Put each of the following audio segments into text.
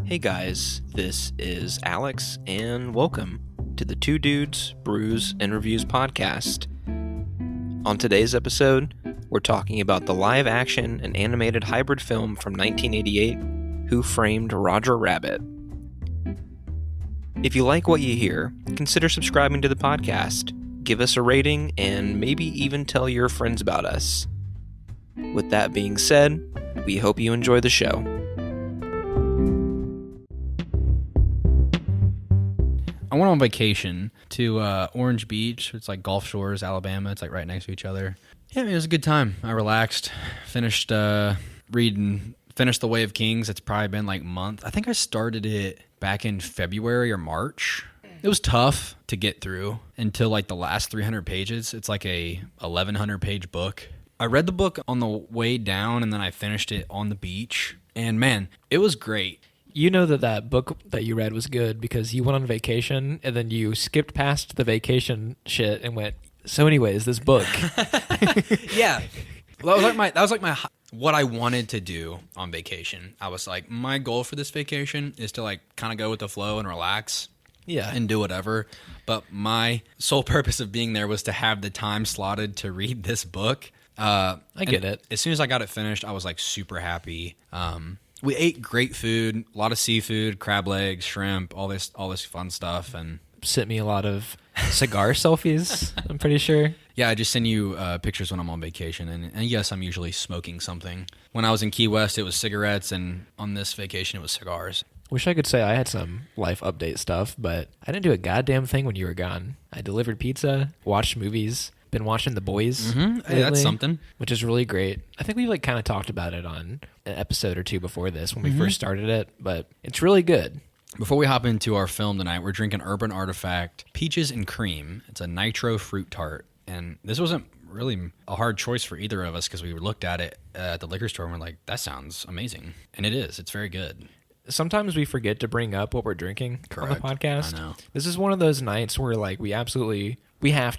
Hey guys, this is Alex, and welcome to the Two Dudes, Brews, and Reviews podcast. On today's episode, we're talking about the live-action and animated hybrid film from 1988, Who Framed Roger Rabbit. If you like what you hear, consider subscribing to the podcast, give us a rating, and maybe even tell your friends about us. With that being said, we hope you enjoy the show. I went on vacation to Orange Beach. It's like Gulf Shores, Alabama. It's like right next to each other. Yeah, it was a good time. I relaxed, finished reading, finished The Way of Kings. It's probably been like a month. I think I started it back in February or March. It was tough to get through until like the last 300 pages. It's like a 1,100 page book. I read the book on the way down and then I finished it on the beach. And man, it was great. You know that book that you read was good because you went on vacation and then you skipped past the vacation shit and went, so anyways, this book. Yeah. Well, that was like my what I wanted to do on vacation. I was like, my goal for this vacation is to like kind of go with the flow and relax. Yeah. And do whatever. But my sole purpose of being there was to have the time slotted to read this book. I get it. As soon as I got it finished, I was like super happy. We ate great food, a lot of seafood, crab legs, shrimp, all this fun stuff, and sent me a lot of cigar selfies, I'm pretty sure. Yeah, I just send you pictures when I'm on vacation, and yes, I'm usually smoking something. When I was in Key West, it was cigarettes, and on this vacation, it was cigars. Wish I could say I had some life update stuff, but I didn't do a goddamn thing when you were gone. I delivered pizza, watched movies, been watching The Boys lately, Hey, that's something. Which is really great. I think we like kind of talked about it on an episode or two before this when we first started it, but it's really good. Before we hop into our film tonight, we're drinking Urban Artifact Peaches and Cream. It's a nitro fruit tart, and this wasn't really a hard choice for either of us because we looked at it at the liquor store and we're like, that sounds amazing. And it is. It's very good. Sometimes we forget to bring up what we're drinking on the podcast. I know. This is one of those nights where like we have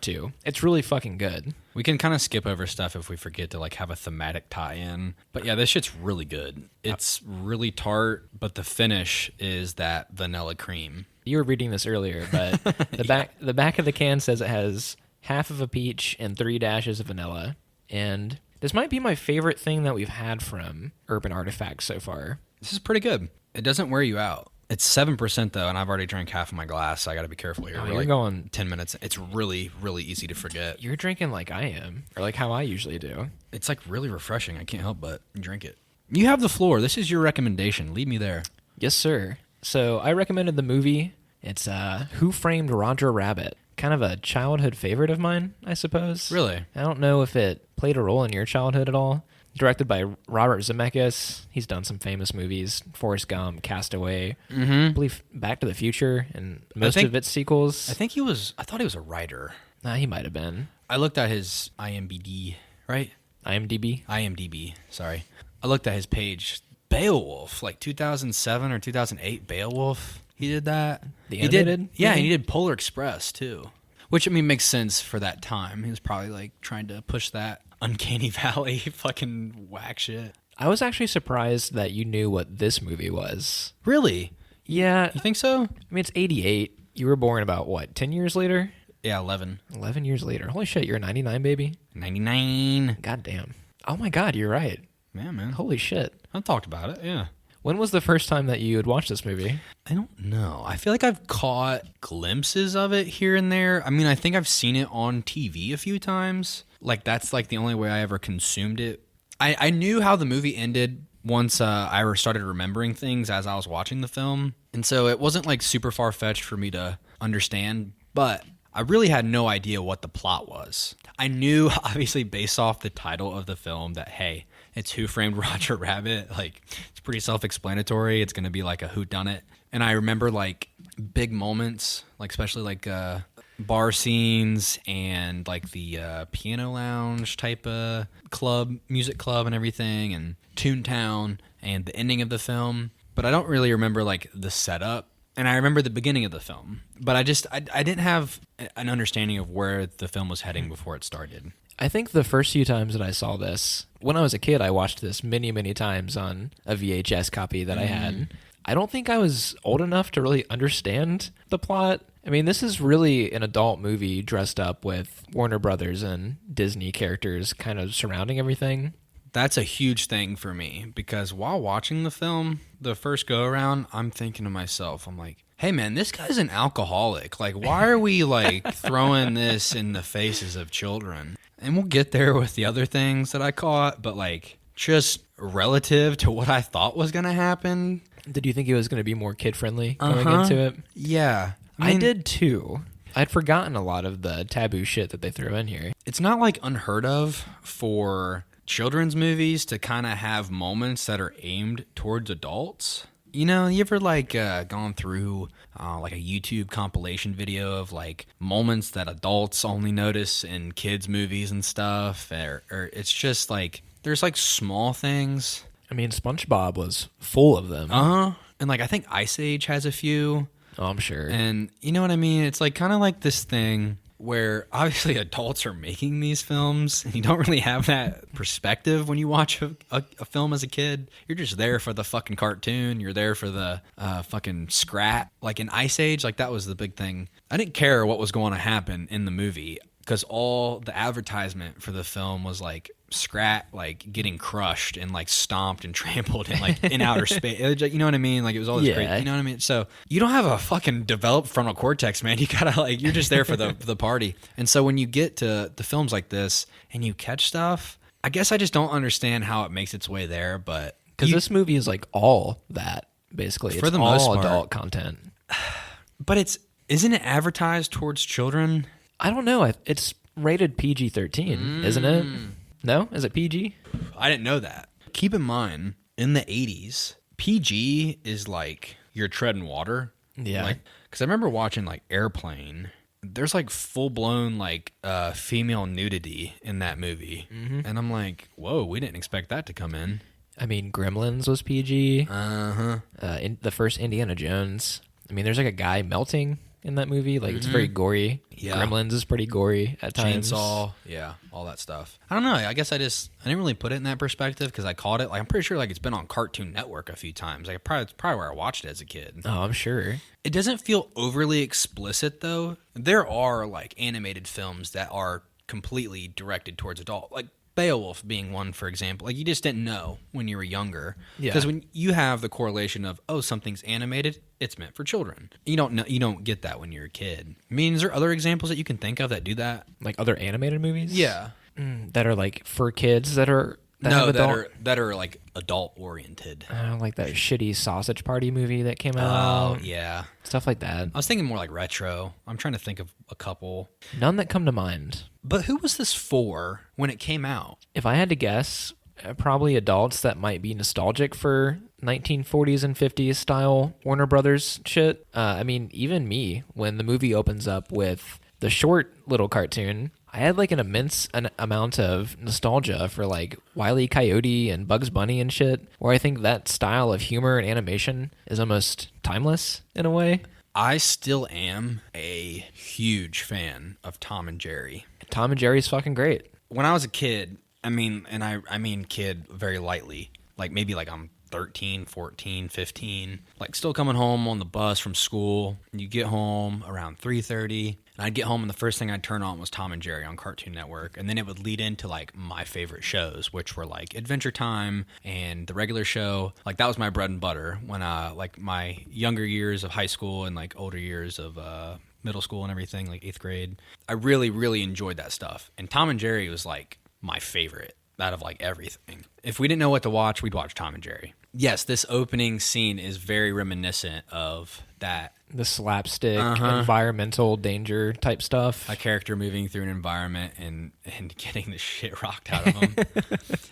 to. It's really fucking good. We can kind of skip over stuff if we forget to like have a thematic tie-in. But yeah, this shit's really good. It's really tart, but the finish is that vanilla cream. You were reading this earlier, but the back of the can says it has half of a peach and 3 dashes of vanilla. And this might be my favorite thing that we've had from Urban Artifacts so far. This is pretty good. It doesn't wear you out. It's 7% though, and I've already drank half of my glass, so I got to be careful here. Oh, We're you're like going 10 minutes. It's really, really easy to forget. You're drinking like I am, or like how I usually do. It's like really refreshing. I can't help but drink it. You have the floor. This is your recommendation. Lead me there. Yes, sir. So I recommended the movie. It's Who Framed Roger Rabbit? Kind of a childhood favorite of mine, I suppose. Really? I don't know if it played a role in your childhood at all. Directed by Robert Zemeckis. He's done some famous movies. Forrest Gump, Castaway. I believe Back to the Future and most of its sequels. I thought he was a writer. Nah, he might have been. I looked at his IMDb, right? IMDb, sorry. I looked at his page. Beowulf, like 2007 or 2008 Beowulf. He did that. The animated? Yeah, and he did Polar Express too. Which, I mean, makes sense for that time. He was probably like trying to push that Uncanny Valley fucking whack shit. I was actually surprised that you knew what this movie was. Really? Yeah. You think so? I mean, it's 88. You were born about, what, 10 years later? Yeah, 11. 11 years later. Holy shit, you're a 99 baby? 99. God damn. Oh my god, you're right. Yeah, man. Holy shit. I've talked about it, yeah. When was the first time that you had watched this movie? I don't know. I feel like I've caught glimpses of it here and there. I mean, I think I've seen it on TV a few times. Like, that's like the only way I ever consumed it. I knew how the movie ended once I started remembering things as I was watching the film. And so it wasn't like super far-fetched for me to understand, but I really had no idea what the plot was. I knew, obviously, based off the title of the film that, hey, it's Who Framed Roger Rabbit. Like, it's pretty self-explanatory. It's going to be like a whodunit. And I remember like big moments, like especially like bar scenes and like the piano lounge type of club, music club and everything, and Toontown and the ending of the film. But I don't really remember like the setup. And I remember the beginning of the film, but I didn't have an understanding of where the film was heading before it started. I think the first few times that I saw this, when I was a kid, I watched this many, many times on a VHS copy that I had. I don't think I was old enough to really understand the plot. I mean, this is really an adult movie dressed up with Warner Brothers and Disney characters kind of surrounding everything. That's a huge thing for me because while watching the film, the first go around, I'm thinking to myself, I'm like, hey man, this guy's an alcoholic. Like, why are we like throwing this in the faces of children? And we'll get there with the other things that I caught, but like just relative to what I thought was going to happen. Did you think it was going to be more kid-friendly going into it? Yeah. I did too. I'd forgotten a lot of the taboo shit that they threw in here. It's not like unheard of for children's movies to kind of have moments that are aimed towards adults. You know, you ever like gone through like a YouTube compilation video of like moments that adults only notice in kids' movies and stuff? Or it's just like there's like small things. I mean, SpongeBob was full of them. And like I think Ice Age has a few. Oh, I'm sure. And you know what I mean? It's like kind of like this thing where obviously adults are making these films and you don't really have that perspective when you watch a film as a kid. You're just there for the fucking cartoon. You're there for the fucking scrat. Like in Ice Age, like that was the big thing. I didn't care what was going to happen in the movie because all the advertisement for the film was like Scrat like getting crushed and like stomped and trampled and like in outer space. You know what I mean? Like it was all this great. You know what I mean? So you don't have a fucking developed frontal cortex, man. You gotta like you're just there for the party. And so when you get to the films like this and you catch stuff, I guess I just don't understand how it makes its way there. But because this movie is like all that basically, for it's the all most part, adult content. But isn't it advertised towards children? I don't know. It's rated PG-13, isn't it? No? Is it PG? I didn't know that. Keep in mind, in the 80s, PG is like you're treading water. Yeah. Like, because I remember watching like Airplane. There's like full-blown like female nudity in that movie. And I'm like, whoa, we didn't expect that to come in. I mean, Gremlins was PG. In the first Indiana Jones. I mean, there's like a guy melting in that movie. Like, it's very gory. Yeah. Gremlins is pretty gory at times. Chainsaw. Yeah, all that stuff. I don't know. I guess I didn't really put it in that perspective because I caught it. Like, I'm pretty sure like it's been on Cartoon Network a few times. Like, it's probably where I watched it as a kid. Oh, I'm sure. It doesn't feel overly explicit, though. There are, like, animated films that are completely directed towards adult. Like, Beowulf being one, for example. Like, you just didn't know when you were younger. Yeah. Because when you have the correlation of, oh, something's animated, it's meant for children. You don't get that when you're a kid. I mean, is there other examples that you can think of that do that? Like other animated movies? Yeah. That are like for kids that are... that are like adult oriented. Like that shitty Sausage Party movie that came out. Oh, yeah. Stuff like that. I was thinking more like retro. I'm trying to think of a couple. None that come to mind. But who was this for when it came out? If I had to guess, probably adults that might be nostalgic for 1940s and 50s style Warner Brothers shit. I mean, even me, when the movie opens up with the short little cartoon, I had like an immense amount of nostalgia for like Wile E. Coyote and Bugs Bunny and shit, where I think that style of humor and animation is almost timeless in a way. I still am a huge fan of Tom and Jerry. Tom and Jerry's fucking great. When I was a kid, I mean kid very lightly, like maybe like I'm 13, 14, 15, like still coming home on the bus from school. And you get home around 3:30. And I'd get home and the first thing I'd turn on was Tom and Jerry on Cartoon Network. And then it would lead into like my favorite shows, which were like Adventure Time and the regular show. Like that was my bread and butter when like my younger years of high school and like older years of middle school and everything, like 8th grade. I really, really enjoyed that stuff. And Tom and Jerry was like my favorite out of like everything. If we didn't know what to watch, we'd watch Tom and Jerry. Yes, this opening scene is very reminiscent of that. The slapstick, environmental danger type stuff. A character moving through an environment and getting the shit rocked out of them.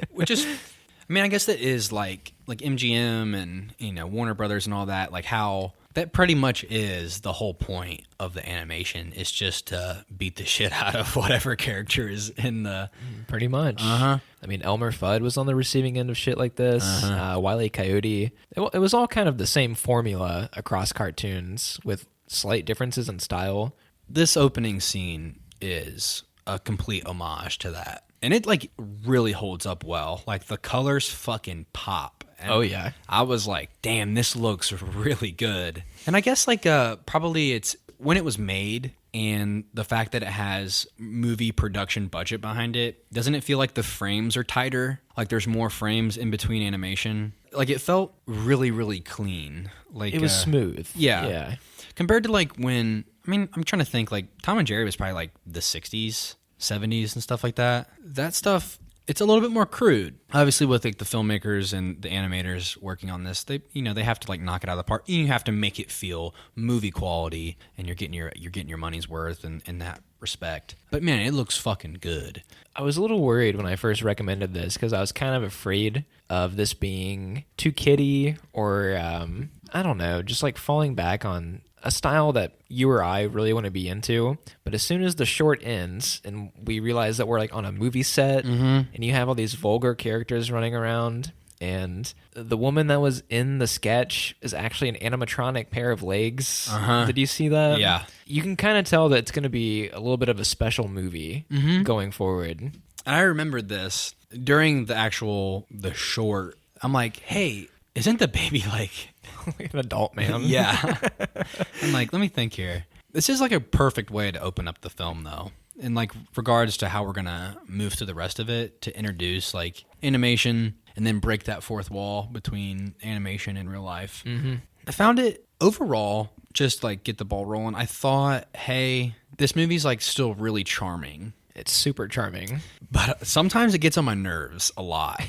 Which is, I mean, I guess that is like MGM and, you know, Warner Brothers and all that, like how that pretty much is the whole point of the animation is just to beat the shit out of whatever character is in the... Pretty much. I mean, Elmer Fudd was on the receiving end of shit like this. Wile E. Coyote. It was all kind of the same formula across cartoons with slight differences in style. This opening scene is a complete homage to that. And it like really holds up well. Like the colors fucking pop. And Oh, yeah. I was like, damn, this looks really good. And I guess like probably it's when it was made and the fact that it has movie production budget behind it, doesn't it feel like the frames are tighter? Like there's more frames in between animation? Like it felt really, really clean. Like It was smooth. Yeah. Yeah. Compared to like when, I mean, I'm trying to think like Tom and Jerry was probably like the 60s, 70s and stuff like that. That stuff, it's a little bit more crude. Obviously with like the filmmakers and the animators working on this, they have to like knock it out of the park. You have to make it feel movie quality and you're getting your money's worth in that respect. But man, it looks fucking good. I was a little worried when I first recommended this because I was kind of afraid of this being too kiddie or, I don't know, just like falling back on a style that you or I really want to be into. But as soon as the short ends and we realize that we're like on a movie set and you have all these vulgar characters running around and the woman that was in the sketch is actually an animatronic pair of legs. Did you see that? Yeah. You can kind of tell that it's going to be a little bit of a special movie going forward. I remembered this during the short. I'm like, hey, isn't the baby like An adult man. Yeah. I'm like, let me think here. This is like a perfect way to open up the film, though. In like regards to how we're going to move through the rest of it, to introduce like animation and then break that fourth wall between animation and real life. I found it overall, just like get the ball rolling. I thought, hey, this movie's like still really charming. It's super charming. But sometimes it gets on my nerves a lot.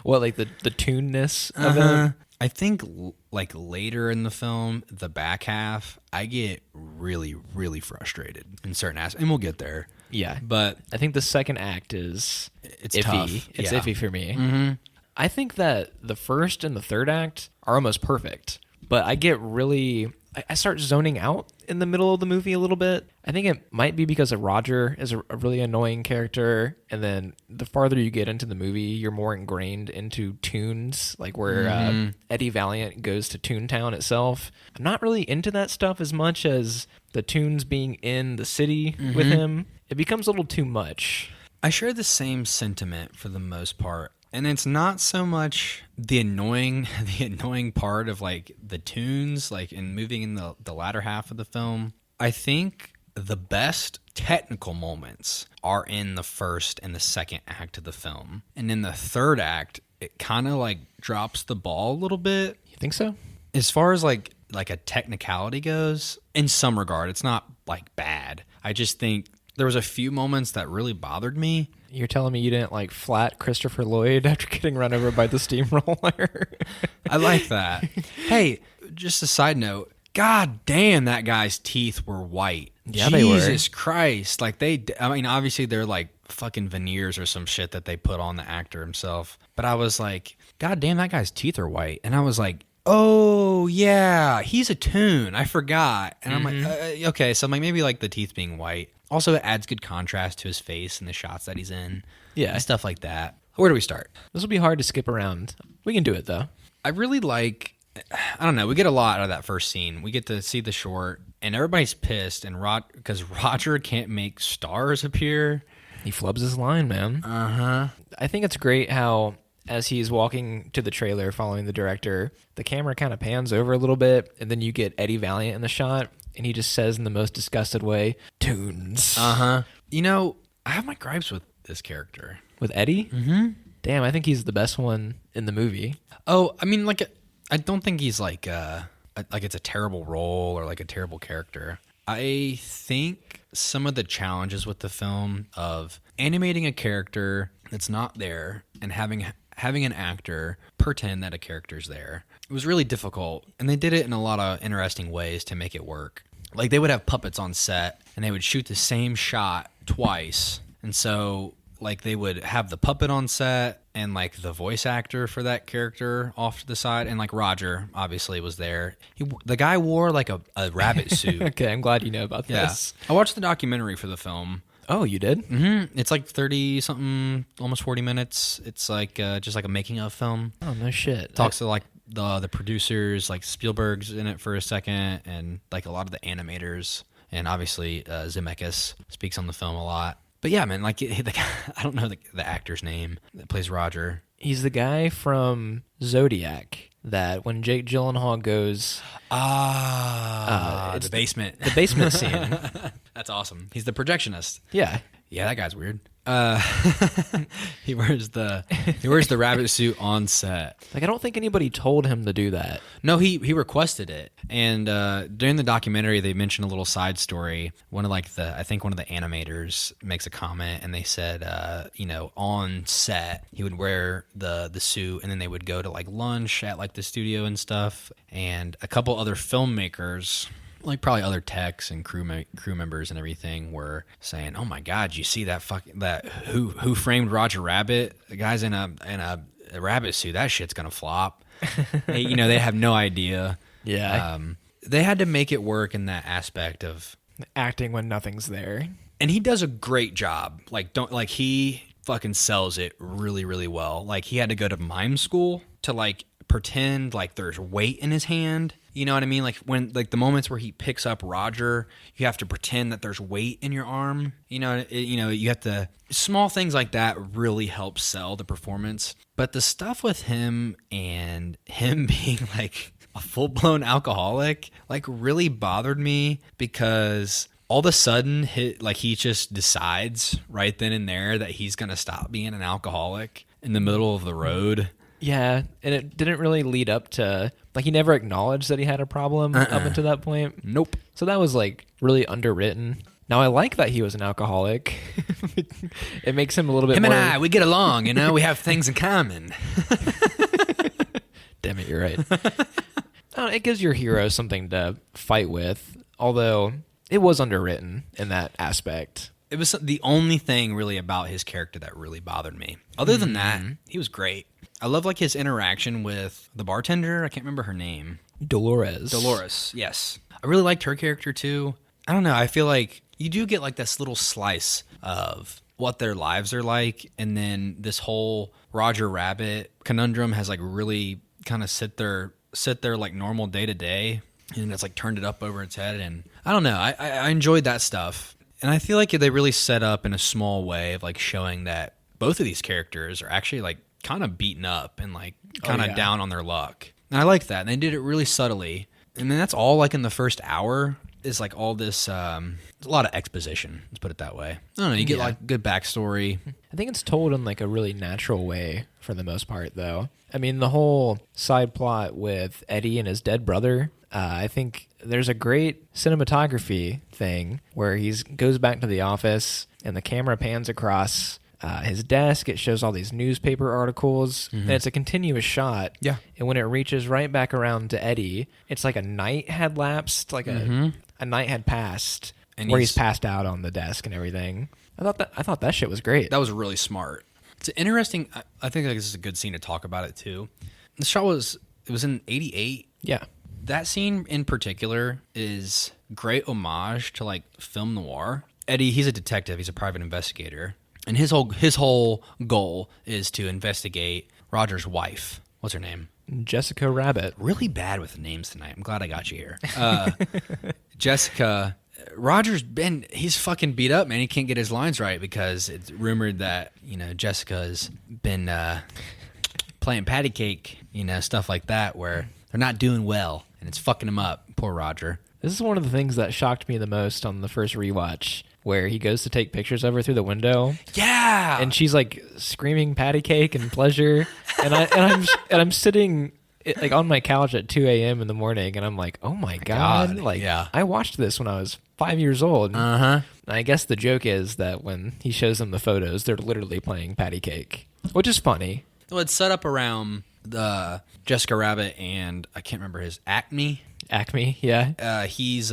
What, like the tuneness of it? I think like later in the film, the back half, I get really, really frustrated in certain aspects, and we'll get there. Yeah. But I think the second act is iffy. tough. It's Yeah. iffy for me. I think that the first and the third act are almost perfect, but I get really... I start zoning out in the middle of the movie a little bit. I think it might be because of Roger is a really annoying character, and then the farther you get into the movie, you're more ingrained into tunes, like where Eddie Valiant goes to Toontown itself. I'm not really into that stuff as much as the tunes being in the city with him. It becomes a little too much. I share the same sentiment for the most part. And it's not so much the annoying part of like the tunes, like in moving in the latter half of the film. I think the best technical moments are in the first and the second act of the film. And in the third act, it kind of like drops the ball a little bit. You think so? As far as like a technicality goes, in some regard, it's not like bad. I just think there was a few moments that really bothered me. You're telling me you didn't like flat Christopher Lloyd after getting run over by the steamroller? I like that. Hey, just a side note. God damn, that guy's teeth were white. Yeah, they were. Jesus Christ. Like I mean, obviously they're like fucking veneers or some shit that they put on the actor himself. But I was like, God damn, that guy's teeth are white. And I was like, oh yeah, he's a toon. I forgot. And I'm like, okay, so like maybe like the teeth being white. Also, it adds good contrast to his face and the shots that he's in. Yeah. And stuff like that. Where do we start? This will be hard to skip around. We can do it, though. I really like, I don't know, we get a lot out of that first scene. We get to see the short, and everybody's pissed, and because Roger can't make stars appear. He flubs his line, man. I think it's great how, as he's walking to the trailer following the director, the camera kind of pans over a little bit, and then you get Eddie Valiant in the shot, and he just says in the most disgusted way, tunes. You know, I have my gripes with this character. With Eddie? Damn, I think he's the best one in the movie. Oh, I mean, like, I don't think he's like it's a terrible role or like a terrible character. I think some of the challenges with the film of animating a character that's not there and having an actor pretend that a character's there, it was really difficult. And they did it in a lot of interesting ways to make it work. Like, they would have puppets on set, and they would shoot the same shot twice. And so, like, they would have the puppet on set and, like, the voice actor for that character off to the side. And, like, Roger, obviously, was there. The guy wore, like, a rabbit suit. Okay, I'm glad you know about this. I watched the documentary for the film. Oh, you did? It's like 30-something, almost 40 minutes. It's like just like a making-of film. Oh, no shit. Talks to, like, the producers, like Spielberg's in it for a second, and like a lot of the animators. and obviously Zemeckis speaks on the film a lot. But yeah, man, like the guy, I don't know the actor's name that plays Roger. He's the guy from Zodiac that when Jake Gyllenhaal goes... the basement. The basement scene. That's awesome. He's the projectionist. Yeah. Yeah, that guy's weird. He wears the rabbit suit on set. Like, I don't think anybody told him to do that. No, he requested it. And during the documentary, they mentioned a little side story. I think one of the animators makes a comment, and they said, on set he would wear the suit, and then they would go to like lunch at like the studio and stuff. And a couple other filmmakers, like probably other techs and crew members and everything, were saying, "Oh my God, you see that Who Framed Roger Rabbit? The guy's in a rabbit suit. That shit's gonna flop." They have no idea. Yeah, they had to make it work in that aspect of acting when nothing's there. And he does a great job. He fucking sells it really, really well. Like, he had to go to mime school to like pretend like there's weight in his hand. You know what I mean? Like when the moments where he picks up Roger, you have to pretend that there's weight in your arm. You have to, small things like that really help sell the performance. But the stuff with him and him being like a full-blown alcoholic like really bothered me, because all of a sudden he just decides right then and there that he's going to stop being an alcoholic in the middle of the road. Yeah, and it didn't really lead up to, like, he never acknowledged that he had a problem up until that point. Nope. So that was, like, really underwritten. Now, I like that he was an alcoholic. It makes him a little bit more... Him and I, we get along, we have things in common. Damn it, you're right. It gives your hero something to fight with, although it was underwritten in that aspect. It was the only thing really about his character that really bothered me. Other than that, he was great. I love like his interaction with the bartender. I can't remember her name. Dolores, yes. I really liked her character too. I don't know. I feel like you do get like this little slice of what their lives are like, and then this whole Roger Rabbit conundrum has like really kind of sit there like normal day to day, and it's like turned it up over its head. And I don't know. I enjoyed that stuff, and I feel like they really set up in a small way of like showing that both of these characters are actually like kind of beaten up and like kind of down on their luck. And I like that. And they did it really subtly. And then that's all like in the first hour is like all this, a lot of exposition. Let's put it that way. I don't know. You get like good backstory. I think it's told in like a really natural way for the most part, though. I mean, the whole side plot with Eddie and his dead brother, I think there's a great cinematography thing where he goes back to the office and the camera pans across his desk. It shows all these newspaper articles, and it's a continuous shot. Yeah. And when it reaches right back around to Eddie, it's like a night had lapsed, like a night had passed, and where he's passed out on the desk and everything. I thought that shit was great. That was really smart. It's interesting. I think this is a good scene to talk about it too. The shot was in '88. Yeah. That scene in particular is great homage to like film noir. Eddie, he's a detective. He's a private investigator. And his whole goal is to investigate Roger's wife. What's her name? Jessica Rabbit. Really bad with the names tonight. I'm glad I got you here. Jessica. He's fucking beat up, man. He can't get his lines right because it's rumored that, Jessica's been playing patty cake, stuff like that, where they're not doing well and it's fucking him up. Poor Roger. This is one of the things that shocked me the most on the first rewatch, where he goes to take pictures of her through the window. Yeah. And she's like screaming patty cake and pleasure. and I'm sitting like on my couch at 2 a.m. in the morning, and I'm like, oh my God. I watched this when I was 5 years old. Uh-huh. And I guess the joke is that when he shows them the photos, they're literally playing patty cake, which is funny. Well, it's set up around the Jessica Rabbit and I can't remember his Acme, yeah. He's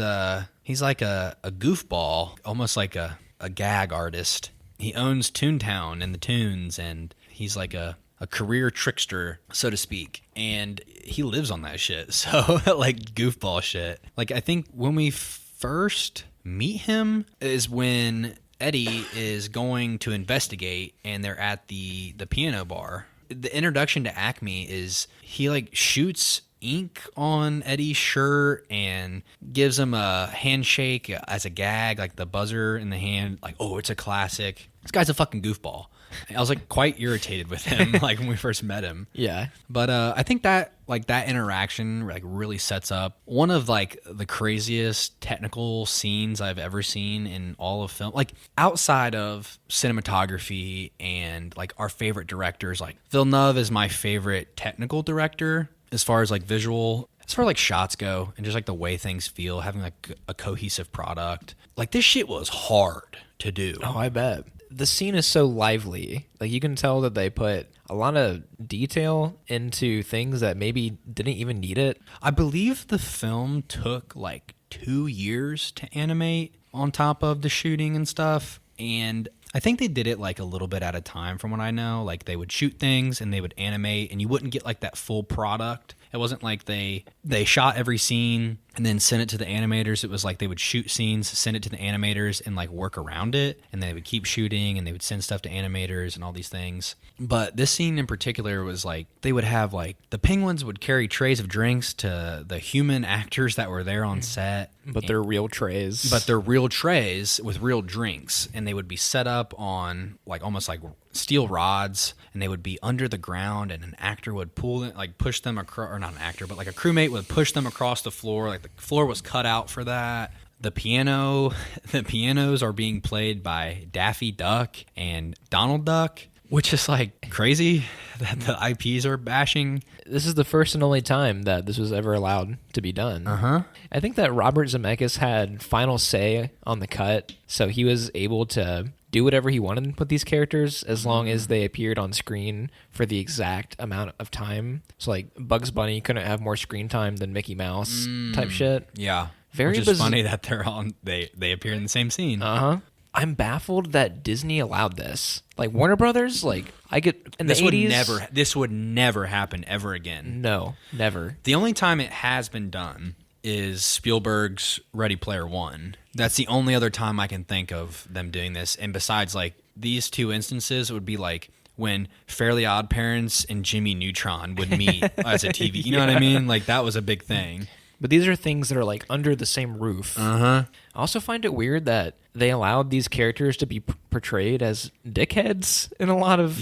like a goofball, almost like a gag artist. He owns Toontown and the Toons, and he's like a career trickster, so to speak. And he lives on that shit. So like goofball shit. Like I think when we first meet him is when Eddie is going to investigate, and they're at the piano bar. the introduction to Acme is he like shoots ink on Eddie's shirt and gives him a handshake as a gag, like the buzzer in the hand, like, oh, it's a classic. This guy's a fucking goofball. I was like quite irritated with him like when we first met him. Yeah. But I think that like that interaction like really sets up one of like the craziest technical scenes I've ever seen in all of film. Like outside of cinematography and like our favorite directors, like Villeneuve is my favorite technical director as far as like visual, as far as like shots go and just like the way things feel, having like a cohesive product. Like this shit was hard to do. Oh, I bet. The scene is so lively. Like you can tell that they put a lot of detail into things that maybe didn't even need it. I believe the film took like 2 years to animate on top of the shooting and stuff. And I think they did it like a little bit at a time from what I know. Like they would shoot things and they would animate and you wouldn't get like that full product. It wasn't like they shot every scene and then sent it to the animators. It was like they would shoot scenes, send it to the animators and like work around it. And they would keep shooting and they would send stuff to animators and all these things. But this scene in particular was like they would have like the penguins would carry trays of drinks to the human actors that were there on set. But they're real trays. But they're real trays with real drinks. And they would be set up on like almost like steel rods and they would be under the ground and an actor would pull them, like push them across, or not an actor, but like a crewmate would push them across the floor. Like the floor was cut out for that. The pianos are being played by Daffy Duck and Donald Duck, which is like crazy that the IPs are bashing. This is the first and only time that this was ever allowed to be done. I think that Robert Zemeckis had final say on the cut, so he was able to do whatever he wanted with these characters as long as they appeared on screen for the exact amount of time. So like Bugs Bunny couldn't have more screen time than Mickey Mouse type shit. Yeah. Very Which is funny that they're on they appear in the same scene. I'm baffled that Disney allowed this. Like Warner Brothers, like I get in the 80s. This would never happen ever again. No, never. The only time it has been done is Spielberg's Ready Player One. That's the only other time I can think of them doing this. And besides, like these two instances, it would be like when Fairly Odd Parents and Jimmy Neutron would meet as a TV. You know what I mean? Like that was a big thing. But these are things that are like under the same roof. I also find it weird that they allowed these characters to be portrayed as dickheads in a lot of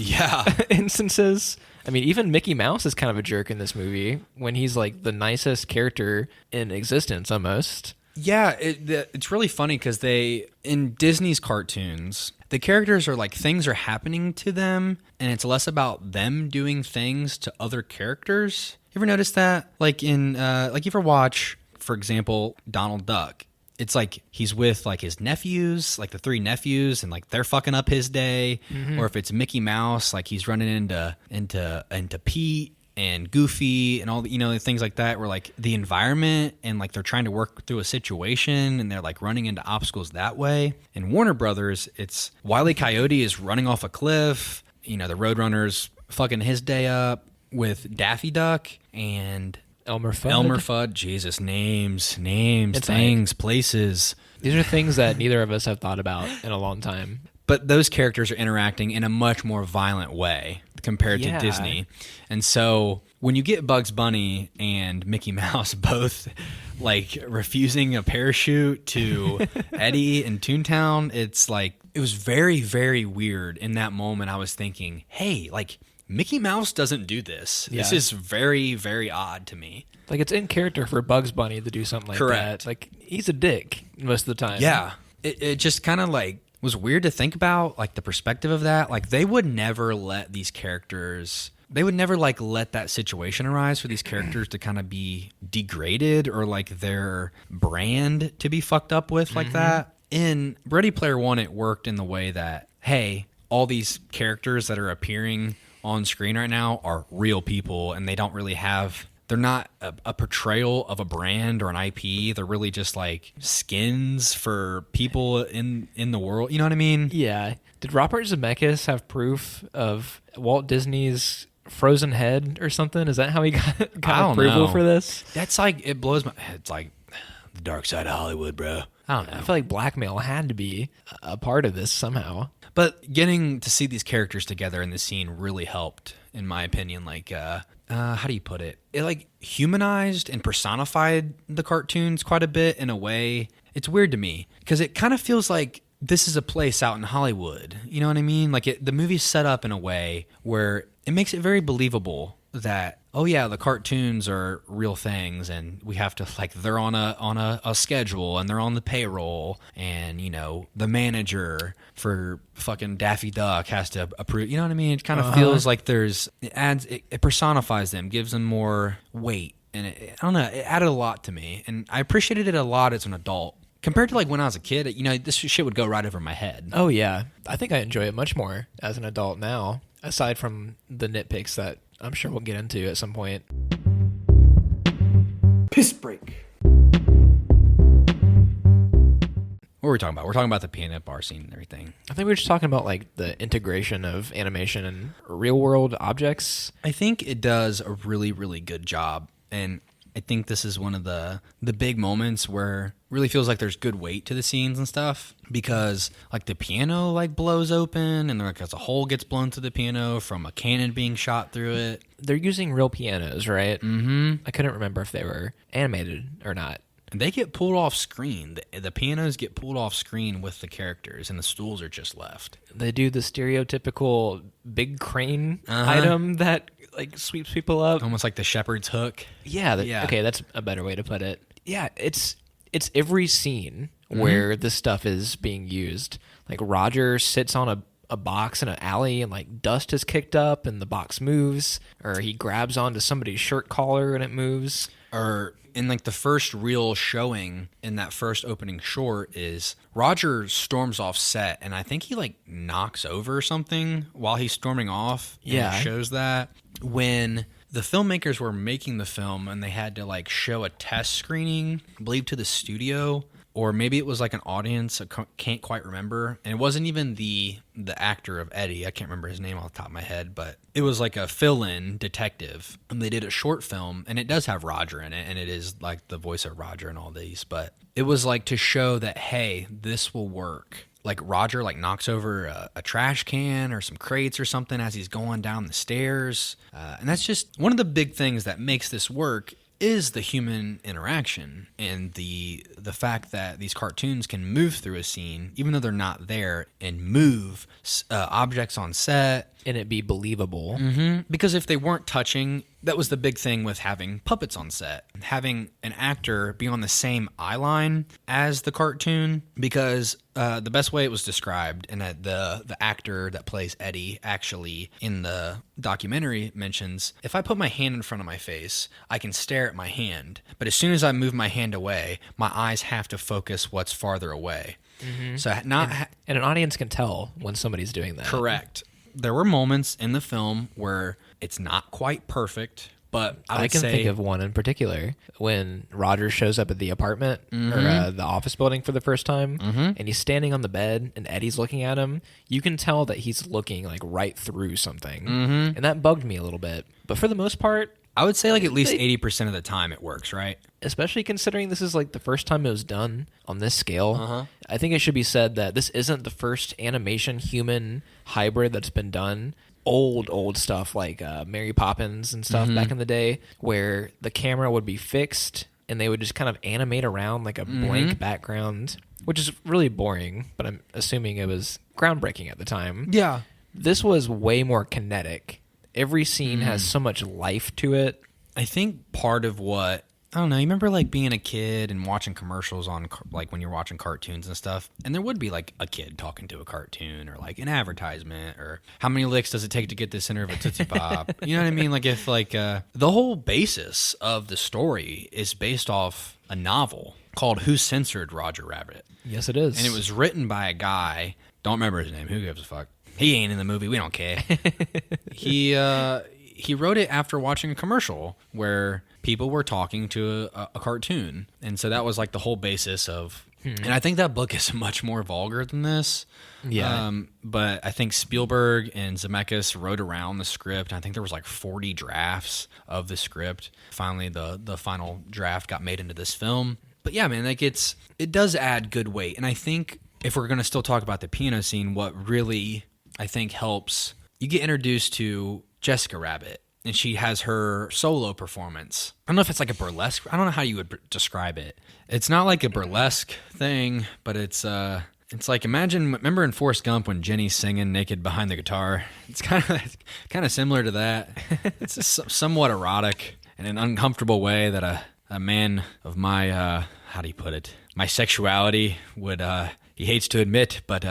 instances. I mean, even Mickey Mouse is kind of a jerk in this movie when he's like the nicest character in existence almost. Yeah, it's really funny because in Disney's cartoons, the characters are like things are happening to them and it's less about them doing things to other characters. You ever notice that? Like in, like you ever watch, for example, Donald Duck? It's like he's with like his nephews, like the 3 nephews, and like they're fucking up his day. Or if it's Mickey Mouse, like he's running into Pete and Goofy and all the things like that. Where like the environment and like they're trying to work through a situation and they're like running into obstacles that way. In Warner Brothers, it's Wile E. Coyote is running off a cliff. You know, the Roadrunner's fucking his day up with Daffy Duck and Elmer Fudd. Jesus, names, things, places. These are things that neither of us have thought about in a long time. But those characters are interacting in a much more violent way compared to Disney. And so when you get Bugs Bunny and Mickey Mouse both like refusing a parachute to Eddie in Toontown, it's like it was very, very weird. In that moment, I was thinking, hey, like Mickey Mouse doesn't do this. Yeah. This is very, very odd to me. Like it's in character for Bugs Bunny to do something like that. Like he's a dick most of the time. Yeah. It just kind of like was weird to think about, like the perspective of that. Like they would never let these characters, they would never like let that situation arise for these characters to kind of be degraded or like their brand to be fucked up with like that. In Ready Player One, it worked in the way that, hey, all these characters that are appearing on screen right now are real people and they don't really have, they're not a portrayal of a brand or an IP. They're really just like skins for people in the world. You know what I mean? Yeah. Did Robert Zemeckis have proof of Walt Disney's frozen head or something? Is that how he got approval for this? That's like, it blows my head. It's like the dark side of Hollywood, bro. I don't know. I feel like blackmail had to be a part of this somehow. But getting to see these characters together in the scene really helped in my opinion. Like, how do you put it? It like humanized and personified the cartoons quite a bit in a way. It's weird to me because it kind of feels like this is a place out in Hollywood. You know what I mean? Like the movie's set up in a way where it makes it very believable that, oh yeah, the cartoons are real things, and we have to, like, they're on a schedule, and they're on the payroll, and, you know, the manager for fucking Daffy Duck has to approve. You know what I mean? It kind of feels like it personifies them, gives them more weight, and I don't know, it added a lot to me, and I appreciated it a lot as an adult. Compared to, like, when I was a kid, you know, this shit would go right over my head. Oh, yeah. I think I enjoy it much more as an adult now, aside from the nitpicks that I'm sure we'll get into at some point. Piss break. What were we talking about? We're talking about the peanut bar scene and everything. I think we were just talking about, like, the integration of animation and real-world objects. I think it does a really, really good job, and I think this is one of the big moments where it really feels like there's good weight to the scenes and stuff, because like the piano like blows open and like a hole gets blown through the piano from a cannon being shot through it. They're using real pianos, right? Mm-hmm. I couldn't remember if they were animated or not. And they get pulled off screen. The pianos get pulled off screen with the characters, and the stools are just left. They do the stereotypical big crane item that like sweeps people up, almost like the shepherd's hook. Yeah. Okay, that's a better way to put it. Yeah, it's every scene where this stuff is being used. Like Roger sits on a box in an alley and like dust is kicked up and the box moves, or he grabs onto somebody's shirt collar and it moves. Or in like the first real showing in that first opening short is Roger storms off set, and I think he like knocks over something while he's storming off. Yeah. It shows that when the filmmakers were making the film and they had to like show a test screening, I believe, to the studio, or maybe it was like an audience, I can't quite remember. And it wasn't even the actor of Eddie. I can't remember his name off the top of my head, but it was like a fill-in detective. And they did a short film, and it does have Roger in it, and it is like the voice of Roger in all these. But it was like to show that, hey, this will work. Like Roger like knocks over a trash can or some crates or something as he's going down the stairs. And that's just one of the big things that makes this work is the human interaction and the fact that these cartoons can move through a scene even though they're not there, and move objects on set and it be believable. Mm-hmm. Because if they weren't touching, that was the big thing with having puppets on set, having an actor be on the same eye line as the cartoon, because the best way it was described, and the actor that plays Eddie actually in the documentary mentions, if I put my hand in front of my face, I can stare at my hand, but as soon as I move my hand away, my eyes have to focus what's farther away. Mm-hmm. So and an audience can tell when somebody's doing that. Correct. There were moments in the film where it's not quite perfect, but I can think of one in particular when Roger shows up at the apartment or the office building for the first time, and he's standing on the bed and Eddie's looking at him. You can tell that he's looking like right through something, and that bugged me a little bit. But for the most part, I would say like at least 80% of the time it works, right? Especially considering this is like the first time it was done on this scale. I think it should be said that this isn't the first animation human hybrid that's been done. Old stuff like Mary Poppins and stuff back in the day, where the camera would be fixed and they would just kind of animate around like a blank background, which is really boring, but I'm assuming it was groundbreaking at the time. Yeah. This was way more kinetic. Every scene has so much life to it. I think part of what, I don't know, you remember like being a kid and watching commercials on like when you're watching cartoons and stuff, and there would be like a kid talking to a cartoon or like an advertisement, or how many licks does it take to get the center of a Tootsie Pop? You know what I mean? Like if like the whole basis of the story is based off a novel called Who Censored Roger Rabbit? Yes, it is. And it was written by a guy, don't remember his name, who gives a fuck? He ain't in the movie. We don't care. He wrote it after watching a commercial where people were talking to a cartoon. And so that was like the whole basis of... And I think that book is much more vulgar than this. Yeah. But I think Spielberg and Zemeckis wrote around the script. I think there was like 40 drafts of the script. Finally, the final draft got made into this film. But yeah, man, like it does add good weight. And I think if we're going to still talk about the piano scene, what really... I think helps, you get introduced to Jessica Rabbit, and she has her solo performance. I don't know if it's like a burlesque. I don't know how you would describe it. It's not like a burlesque thing, but it's like, remember in Forrest Gump when Jenny's singing naked behind the guitar? It's kind of similar to that. It's somewhat erotic in an uncomfortable way that a man of my, how do you put it? My sexuality would, he hates to admit, but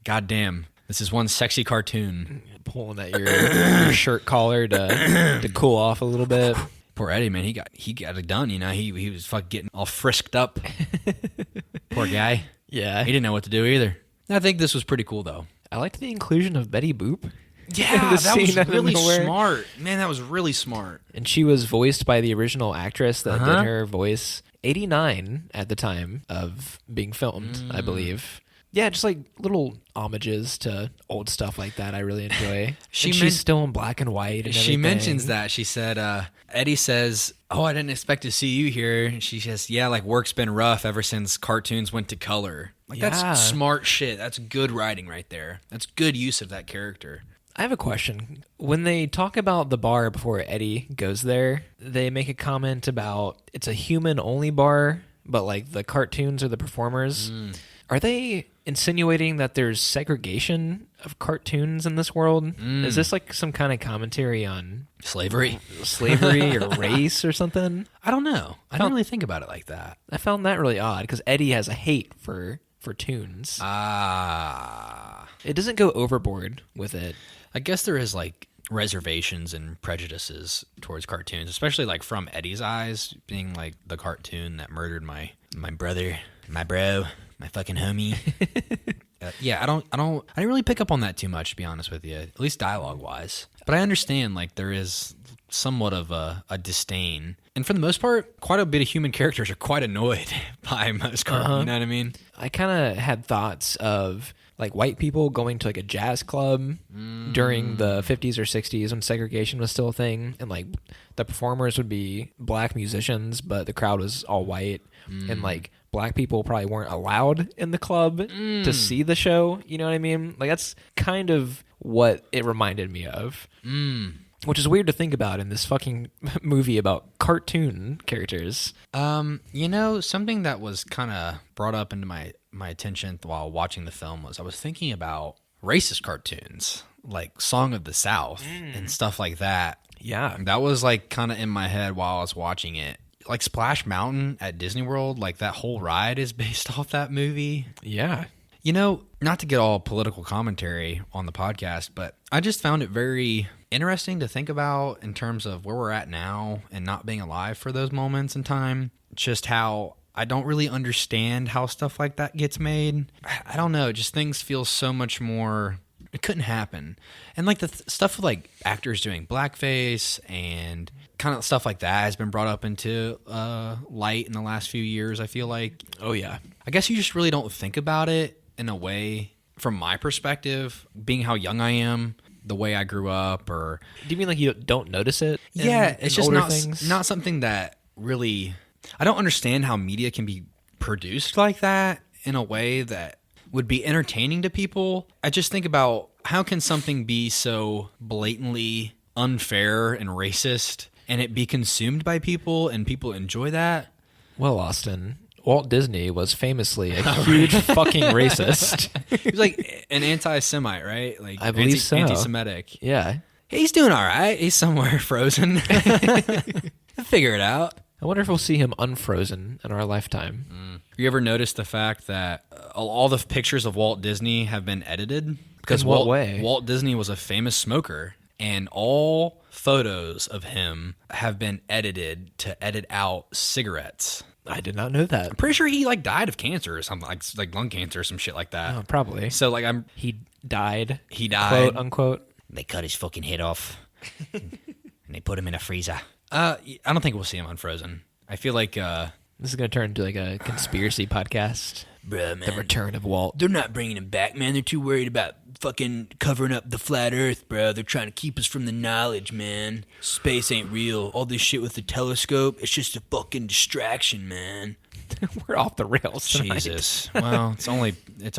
goddamn, this is one sexy cartoon. Pulling at your shirt collar to cool off a little bit. Poor Eddie, man, he got it done. You know, he was fucking getting all frisked up. Poor guy. Yeah, he didn't know what to do either. I think this was pretty cool though. I liked the inclusion of Betty Boop. Yeah, that was really smart. Man, that was really smart. And she was voiced by the original actress that did her voice. 89 at the time of being filmed, I believe. Yeah, just like little homages to old stuff like that I really enjoy. She's still in black and white and everything. She mentions that. She said, Eddie says, "Oh, I didn't expect to see you here." And she says, "Yeah, like work's been rough ever since cartoons went to color." Like that's smart shit. That's good writing right there. That's good use of that character. I have a question. When they talk about the bar before Eddie goes there, they make a comment about it's a human-only bar, but like the cartoons or the performers. Are they insinuating that there's segregation of cartoons in this world? Is this like some kind of commentary on slavery or race or something? I don't know. I don't really think about it like that. I found that really odd because Eddie has a hate for tunes. It doesn't go overboard with it. I guess there is like reservations and prejudices towards cartoons, especially like from Eddie's eyes, being like the cartoon that murdered my brother, my bro, my fucking homie. Yeah, I didn't really pick up on that too much, to be honest with you, at least dialogue wise. But I understand like there is somewhat of a disdain. And for the most part, quite a bit of human characters are quite annoyed by most cartoons, you know what I mean? I kind of had thoughts of like white people going to like a jazz club during the 50s or 60s when segregation was still a thing, and like the performers would be black musicians, but the crowd was all white, and like black people probably weren't allowed in the club to see the show. You know what I mean? Like that's kind of what it reminded me of. Which is weird to think about in this fucking movie about cartoon characters. You know, something that was kind of brought up into my attention while watching the film was I was thinking about racist cartoons, like Song of the South and stuff like that. Yeah. That was like kind of in my head while I was watching it. Like Splash Mountain at Disney World, like that whole ride is based off that movie. Yeah. You know, not to get all political commentary on the podcast, but I just found it very interesting to think about in terms of where we're at now and not being alive for those moments in time. Just how I don't really understand how stuff like that gets made. I don't know, just things feel so much more, it couldn't happen. And like the stuff with like actors doing blackface and kind of stuff like that has been brought up into light in the last few years, I feel like. Oh, yeah. I guess you just really don't think about it in a way, from my perspective, being how young I am, the way I grew up, or... Do you mean like you don't notice it? It's just not something that really... I don't understand how media can be produced like that in a way that would be entertaining to people. I just think about how can something be so blatantly unfair and racist and it be consumed by people and people enjoy that? Well, Austin, Walt Disney was famously a huge fucking racist. He was like an anti-Semite, right? Like I believe so. Anti-Semitic. Yeah. He's doing all right. He's somewhere frozen. Figure it out. I wonder if we'll see him unfrozen in our lifetime. You ever notice the fact that all the pictures of Walt Disney have been edited? Because In what way? Walt Disney was a famous smoker, and all photos of him have been edited to edit out cigarettes. I did not know that. I'm pretty sure he like died of cancer or something, like lung cancer or some shit like that. Oh, probably. So like He died. He died. Quote unquote. They cut his fucking head off and they put him in a freezer. I don't think we'll see him unfrozen. I feel like this is going to turn into like a conspiracy podcast. Bruh, man. The return of Walt. They're not bringing him back, man. They're too worried about fucking covering up the flat earth, bro. They're trying to keep us from the knowledge, man. Space ain't real. All this shit with the telescope, it's just a fucking distraction, man. We're off the rails tonight. Jesus. Well, it's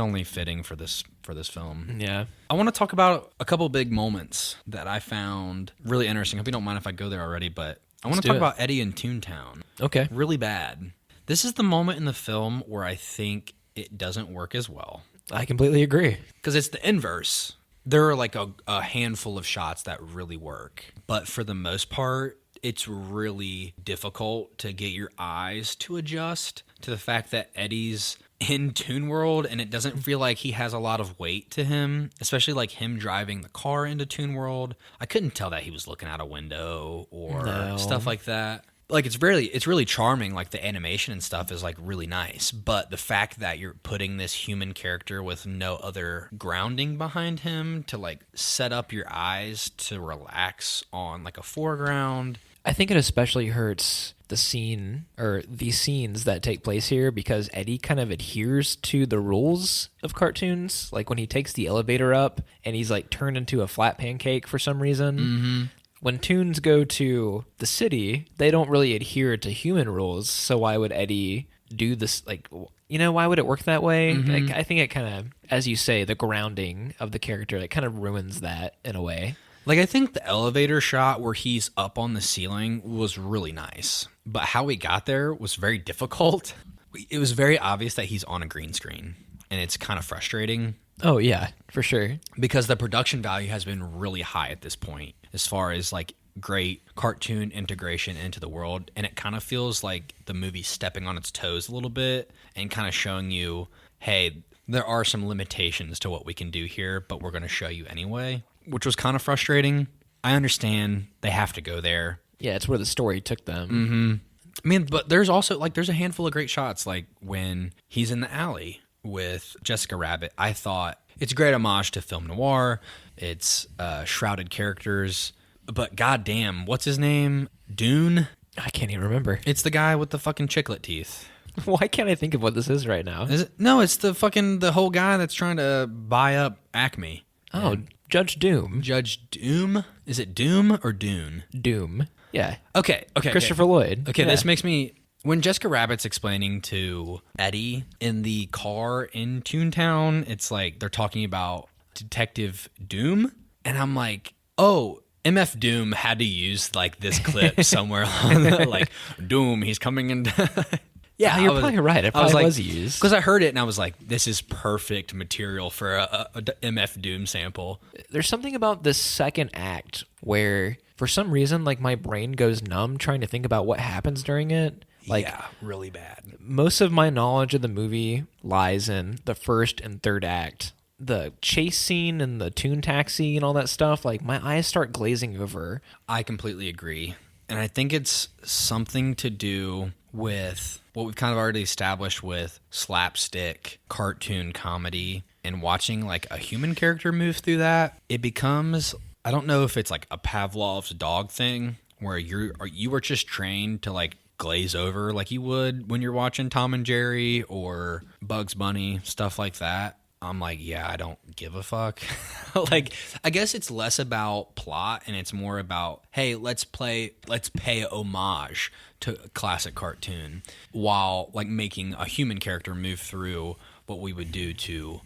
only fitting for this film. Yeah. I want to talk about a couple big moments that I found really interesting. I hope you don't mind if I go there already, but I want to talk about Eddie in Toontown. Okay. Really bad. This is the moment in the film where I think it doesn't work as well. I completely agree. Because it's the inverse. There are like a handful of shots that really work. But for the most part, it's really difficult to get your eyes to adjust to the fact that Eddie's in Toon World and it doesn't feel like he has a lot of weight to him, especially like him driving the car into Toon World. I couldn't tell that he was looking out a window or stuff like that. Like it's really charming. Like the animation and stuff is like really nice, but the fact that you're putting this human character with no other grounding behind him to like set up your eyes to relax on like a foreground. I think it especially hurts the scene or the scenes that take place here because Eddie kind of adheres to the rules of cartoons. Like when he takes the elevator up and he's like turned into a flat pancake for some reason. Mm-hmm. When Toons go to the city, they don't really adhere to human rules. So why would Eddie do this? Like, why would it work that way? Mm-hmm. Like, I think it kind of, as you say, the grounding of the character, it kind of ruins that in a way. Like, I think the elevator shot where he's up on the ceiling was really nice, but how he got there was very difficult. It was very obvious that he's on a green screen, and it's kind of frustrating. Oh, yeah, for sure. Because the production value has been really high at this point as far as, like, great cartoon integration into the world, and it kind of feels like the movie's stepping on its toes a little bit and kind of showing you, hey, there are some limitations to what we can do here, but we're going to show you anyway. Which was kind of frustrating. I understand they have to go there. Yeah, it's where the story took them. Mm-hmm. I mean, but there's also, like, there's a handful of great shots, like when he's in the alley with Jessica Rabbit. I thought it's a great homage to film noir. It's shrouded characters. But goddamn, what's his name? Dune? I can't even remember. It's the guy with the fucking chiclet teeth. Why can't I think of what this is right now? Is it? No, it's the whole guy that's trying to buy up Acme. Oh, Judge Doom. Judge Doom? Is it Doom or Dune? Doom. Yeah. Okay. Christopher Lloyd. Okay, yeah. This makes me... When Jessica Rabbit's explaining to Eddie in the car in Toontown, it's like they're talking about Detective Doom. And I'm like, oh, MF Doom had to use like this clip somewhere along the, like, Doom, he's coming in... Yeah, you're probably right. It probably was used. Because I heard it and I was like, this is perfect material for a MF Doom sample. There's something about this second act where, for some reason, like my brain goes numb trying to think about what happens during it. Like, yeah, really bad. Most of my knowledge of the movie lies in the first and third act. The chase scene and the Toon Taxi and all that stuff, like my eyes start glazing over. I completely agree. And I think it's something to do with what we've kind of already established with slapstick cartoon comedy and watching like a human character move through that. It becomes, I don't know if it's like a Pavlov's dog thing where you were just trained to like glaze over like you would when you're watching Tom and Jerry or Bugs Bunny, stuff like that. I'm like, yeah, I don't give a fuck. Like, I guess it's less about plot and it's more about, hey, let's pay homage to a classic cartoon while like making a human character move through what we would do to,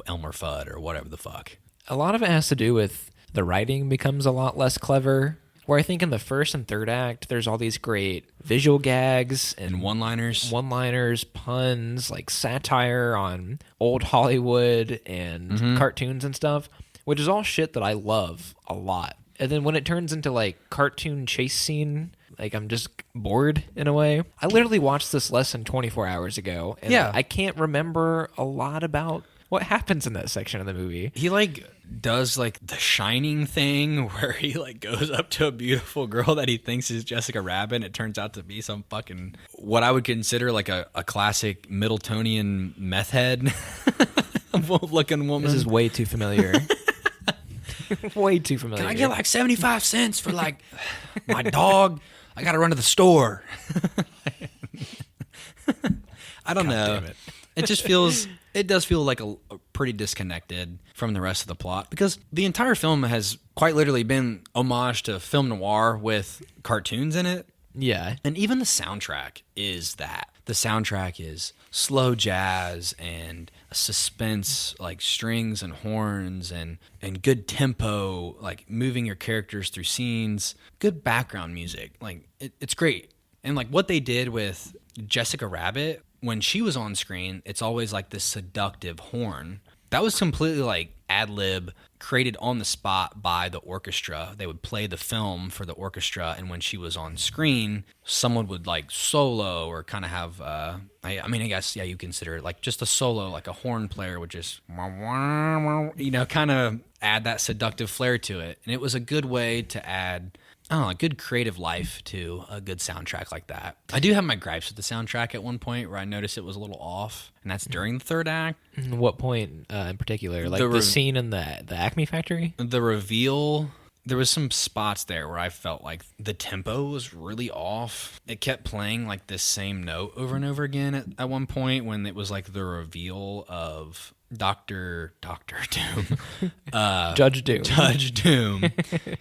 Elmer Fudd or whatever the fuck. A lot of it has to do with the writing becomes a lot less clever. Where I think in the first and third act, there's all these great visual gags and one-liners, puns, like satire on old Hollywood and cartoons and stuff, which is all shit that I love a lot. And then when it turns into like cartoon chase scene, like I'm just bored in a way. I literally watched this less than 24 hours ago, and I can't remember a lot about what happens in that section of the movie. He like does like the Shining thing where he like goes up to a beautiful girl that he thinks is Jessica Rabbit and it turns out to be some fucking what I would consider like a classic Middletonian meth head looking woman. This is way too familiar. Way too familiar. Can I get like 75 cents for like my dog? I gotta run to the store. I don't know. Damn it. It does feel like a pretty disconnected from the rest of the plot because the entire film has quite literally been homage to film noir with cartoons in it. Yeah. And even the soundtrack is that. the soundtrack is slow jazz and suspense, like strings and horns and good tempo, like moving your characters through scenes, good background music. Like it's great. And like what they did with Jessica Rabbit, when she was on screen, it's always like this seductive horn. That was completely like ad lib, created on the spot by the orchestra. They would play the film for the orchestra, and when she was on screen, someone would like solo or kind of have, I guess, yeah, you consider it like just a solo, like a horn player would just, kind of add that seductive flair to it. And it was a good way to add, I don't know, a good creative life to a good soundtrack like that. I do have my gripes with the soundtrack at one point where I noticed it was a little off, and that's during the third act. What point in particular? Like the scene in the Acme factory? The reveal, there was some spots there where I felt like the tempo was really off. It kept playing like this same note over and over again at one point when it was like the reveal of Doctor Doom. Judge Doom. Judge Doom.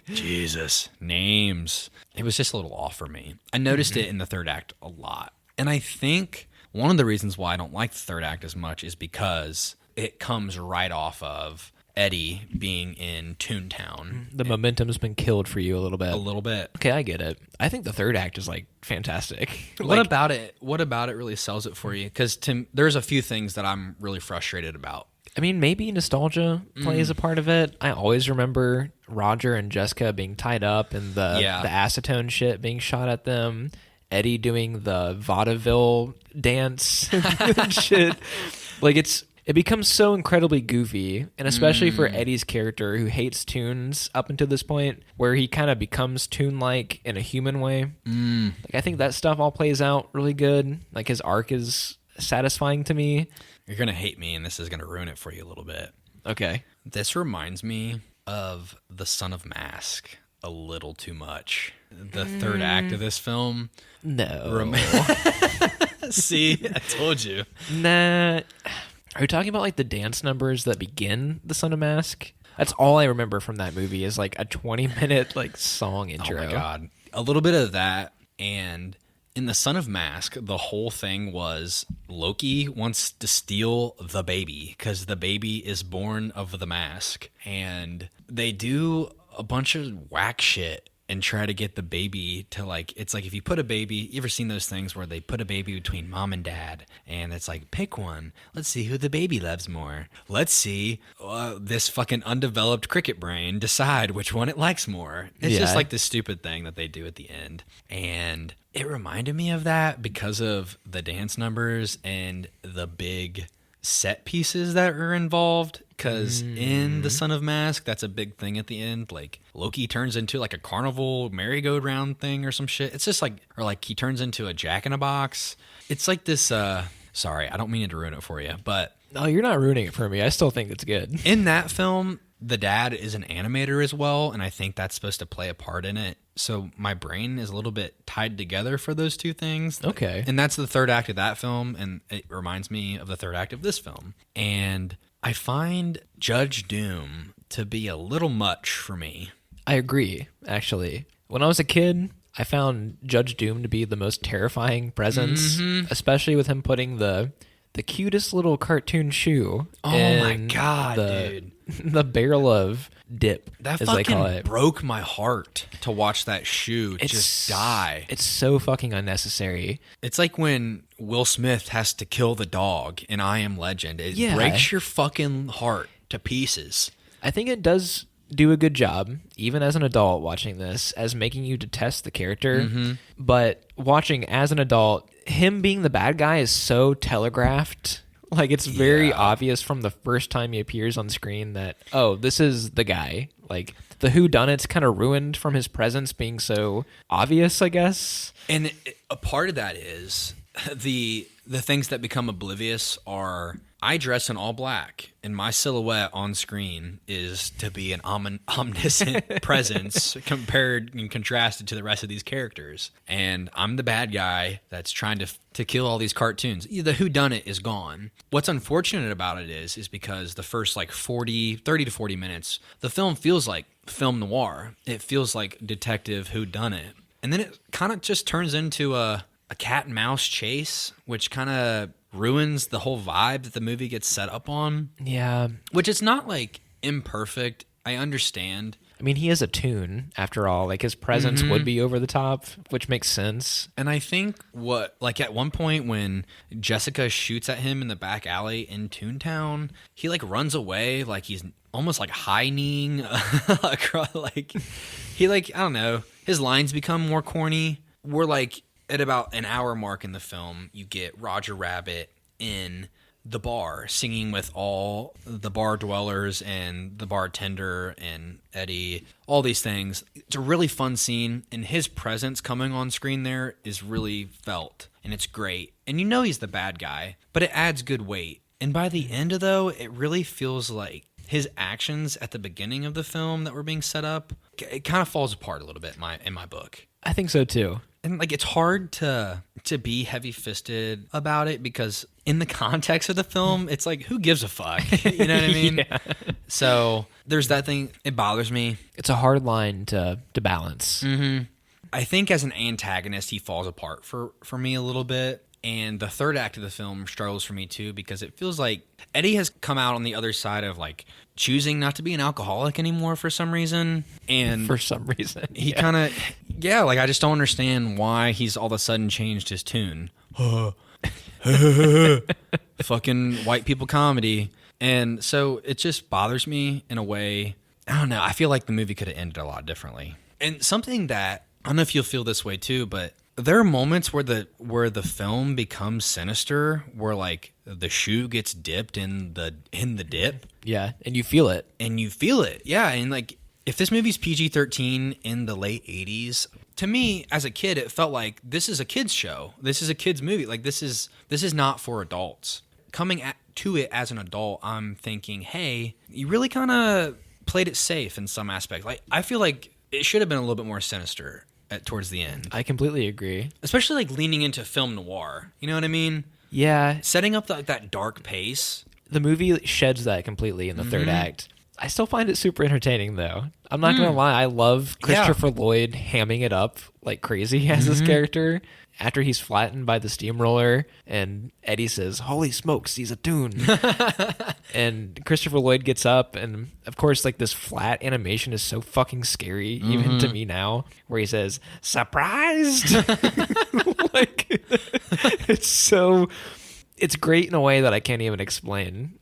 Jesus. Names. It was just a little off for me. I noticed it in the third act a lot. And I think one of the reasons why I don't like the third act as much is because it comes right off of Eddie being in Toontown. The momentum's been killed for you a little bit. A little bit. Okay, I get it. I think the third act is like fantastic. What about it? What about it really sells it for you? Because there's a few things that I'm really frustrated about. I mean, maybe nostalgia plays a part of it. I always remember Roger and Jessica being tied up and the acetone shit being shot at them. Eddie doing the vaudeville dance and shit. Like it becomes so incredibly goofy, and especially for Eddie's character who hates tunes up until this point, where he kind of becomes tune-like in a human way. Like I think that stuff all plays out really good. Like his arc is satisfying to me. You're going to hate me, and this is going to ruin it for you a little bit. Okay. This reminds me of The Son of Mask a little too much. The third act of this film. No. See, I told you. Nah. Are you talking about like the dance numbers that begin The Son of Mask? That's all I remember from that movie is like a 20-minute like song intro. Oh my God. A little bit of that, and in The Son of Mask, the whole thing was Loki wants to steal the baby because the baby is born of the mask. And they do a bunch of whack shit and try to get the baby to like, it's like if you put a baby, you ever seen those things where they put a baby between mom and dad and it's like, pick one. Let's see who the baby loves more. Let's see this fucking undeveloped cricket brain decide which one it likes more. It's just like this stupid thing that they do at the end. And it reminded me of that because of the dance numbers and the big set pieces that are involved. Because in The Son of Mask, that's a big thing at the end. Like Loki turns into like a carnival merry-go-round thing or some shit. It's just like, or like he turns into a jack-in-a-box. It's like this, sorry, I don't mean to ruin it for you, but... No, you're not ruining it for me. I still think it's good. In that film, the dad is an animator as well, and I think that's supposed to play a part in it. So my brain is a little bit tied together for those two things. Okay. And that's the third act of that film, and it reminds me of the third act of this film. And I find Judge Doom to be a little much for me. I agree, actually. When I was a kid, I found Judge Doom to be the most terrifying presence, especially with him putting the cutest little cartoon shoe. Oh my God, dude. The barrel of dip, that as they call it. Broke my heart to watch that shoe just die. It's so fucking unnecessary. It's like when Will Smith has to kill the dog in I Am Legend. It breaks your fucking heart to pieces. I think it does do a good job, even as an adult watching this, as making you detest the character. But watching as an adult, him being the bad guy is so telegraphed. Like, it's very obvious from the first time he appears on screen that, oh, this is the guy. Like, the whodunit's kind of ruined from his presence being so obvious, I guess. And a part of that is the things that become oblivious are, I dress in all black, and my silhouette on screen is to be an omniscient presence compared and contrasted to the rest of these characters. And I'm the bad guy that's trying to kill all these cartoons. The whodunit is gone. What's unfortunate about it is because the first like 30 to 40 minutes, the film feels like film noir. It feels like detective whodunit. And then it kind of just turns into a a cat and mouse chase, which kind of ruins the whole vibe that the movie gets set up on. Yeah. Which it's not like imperfect. I understand. I mean, he is a toon, after all. Like, his presence would be over the top, which makes sense. And I think at one point when Jessica shoots at him in the back alley in Toontown, he, like, runs away like he's almost, like, high-kneeing across, like, he, like, I don't know. His lines become more corny. We're, like, at about an hour mark in the film, you get Roger Rabbit in the bar singing with all the bar dwellers and the bartender and Eddie, all these things. It's a really fun scene, and his presence coming on screen there is really felt, and it's great. And you know he's the bad guy, but it adds good weight. And by the end, though, it really feels like his actions at the beginning of the film that were being set up, it kind of falls apart a little bit in my book. I think so, too. And, like, it's hard to be heavy-fisted about it because in the context of the film, it's like, who gives a fuck? You know what I mean? Yeah. So there's that thing. It bothers me. It's a hard line to balance. Mm-hmm. I think as an antagonist, he falls apart for me a little bit. And the third act of the film struggles for me, too, because it feels like Eddie has come out on the other side of, like, choosing not to be an alcoholic anymore for some reason. And for some reason. He kind of, like, I just don't understand why he's all of a sudden changed his tune. Fucking white people comedy. And so it just bothers me in a way. I don't know. I feel like the movie could have ended a lot differently. And something that, I don't know if you'll feel this way, too, but there are moments where the film becomes sinister, where, like, the shoe gets dipped in the dip. Yeah, and you feel it. Yeah, and, like, if this movie's PG-13 in the late 80s, to me, as a kid, it felt like this is a kid's show. This is a kid's movie. Like, this is not for adults. Coming to it as an adult, I'm thinking, hey, you really kind of played it safe in some aspects. Like, I feel like it should have been a little bit more sinister towards the end. I completely agree. Especially, like, leaning into film noir. You know what I mean? Yeah. Setting up that dark pace. The movie sheds that completely in the third act. I still find it super entertaining, though. I'm not going to lie. I love Christopher Lloyd hamming it up like crazy as his character. After he's flattened by the steamroller, and Eddie says, "Holy smokes, he's a toon." And Christopher Lloyd gets up, and of course, like, this flat animation is so fucking scary, even to me now, where he says, "Surprised!" Like, it's great in a way that I can't even explain.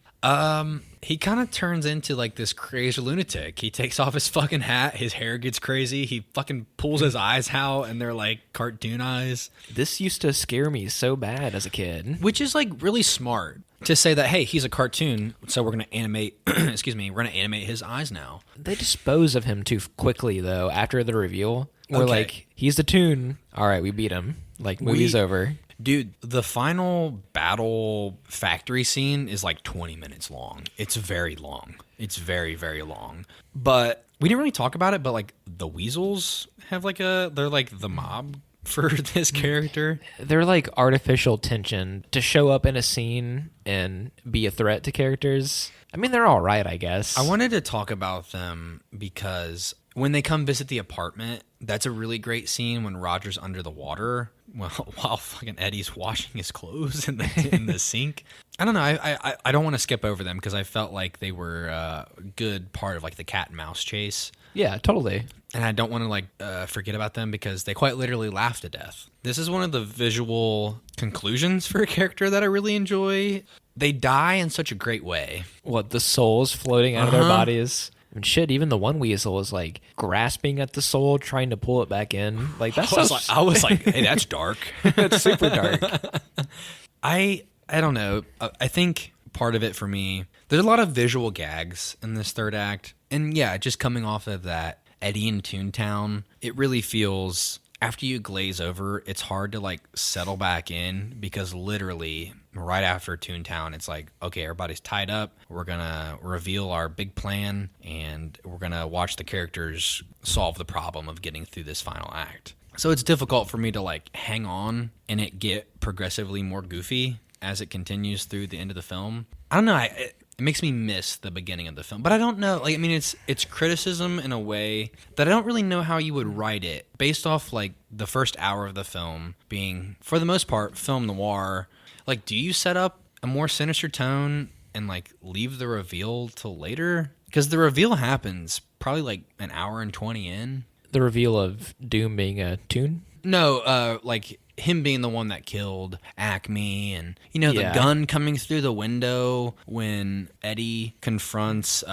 He kind of turns into, like, this crazy lunatic. He takes off his fucking hat, his hair gets crazy, he fucking pulls his eyes out, and they're, like, cartoon eyes. This used to scare me so bad as a kid. Which is, like, really smart to say that, hey, he's a cartoon, so we're going to animate, we're going to animate his eyes now. They dispose of him too quickly, though, after the reveal. We're like, he's the toon. All right, we beat him. Like, movie's over. Dude, the final battle factory scene is like 20 minutes long. It's very long. It's very, very long. But we didn't really talk about it, but, like, the Weasels have, like, they're like the mob for this character. They're like artificial tension to show up in a scene and be a threat to characters. I mean, they're all right, I guess. I wanted to talk about them because when they come visit the apartment, that's a really great scene when Roger's under the water while fucking Eddie's washing his clothes in the sink. I don't know. I don't want to skip over them because I felt like they were a good part of, like, the cat and mouse chase. Yeah, totally. And I don't want to, like, forget about them because they quite literally laugh to death. This is one of the visual conclusions for a character that I really enjoy. They die in such a great way. What, the souls floating out of their bodies? I mean, shit, even the one weasel is, like, grasping at the soul, trying to pull it back in. Like, that's I was like, hey, that's dark. That's super dark. I don't know. I think part of it for me, there's a lot of visual gags in this third act. And yeah, just coming off of that Eddie in Toontown, it really feels, after you glaze over, it's hard to, like, settle back in because literally right after Toontown, it's like, okay, everybody's tied up. We're going to reveal our big plan and we're going to watch the characters solve the problem of getting through this final act. So it's difficult for me to, like, hang on and it get progressively more goofy as it continues through the end of the film. I don't know. It makes me miss the beginning of the film. But I don't know. Like, I mean, it's criticism in a way that I don't really know how you would write it based off, like, the first hour of the film being, for the most part, film noir. Like, do you set up a more sinister tone and, like, leave the reveal till later? Because the reveal happens probably, like, an hour and 20 in. The reveal of Doom being a tune? No, like him being the one that killed Acme, and the gun coming through the window when Eddie confronts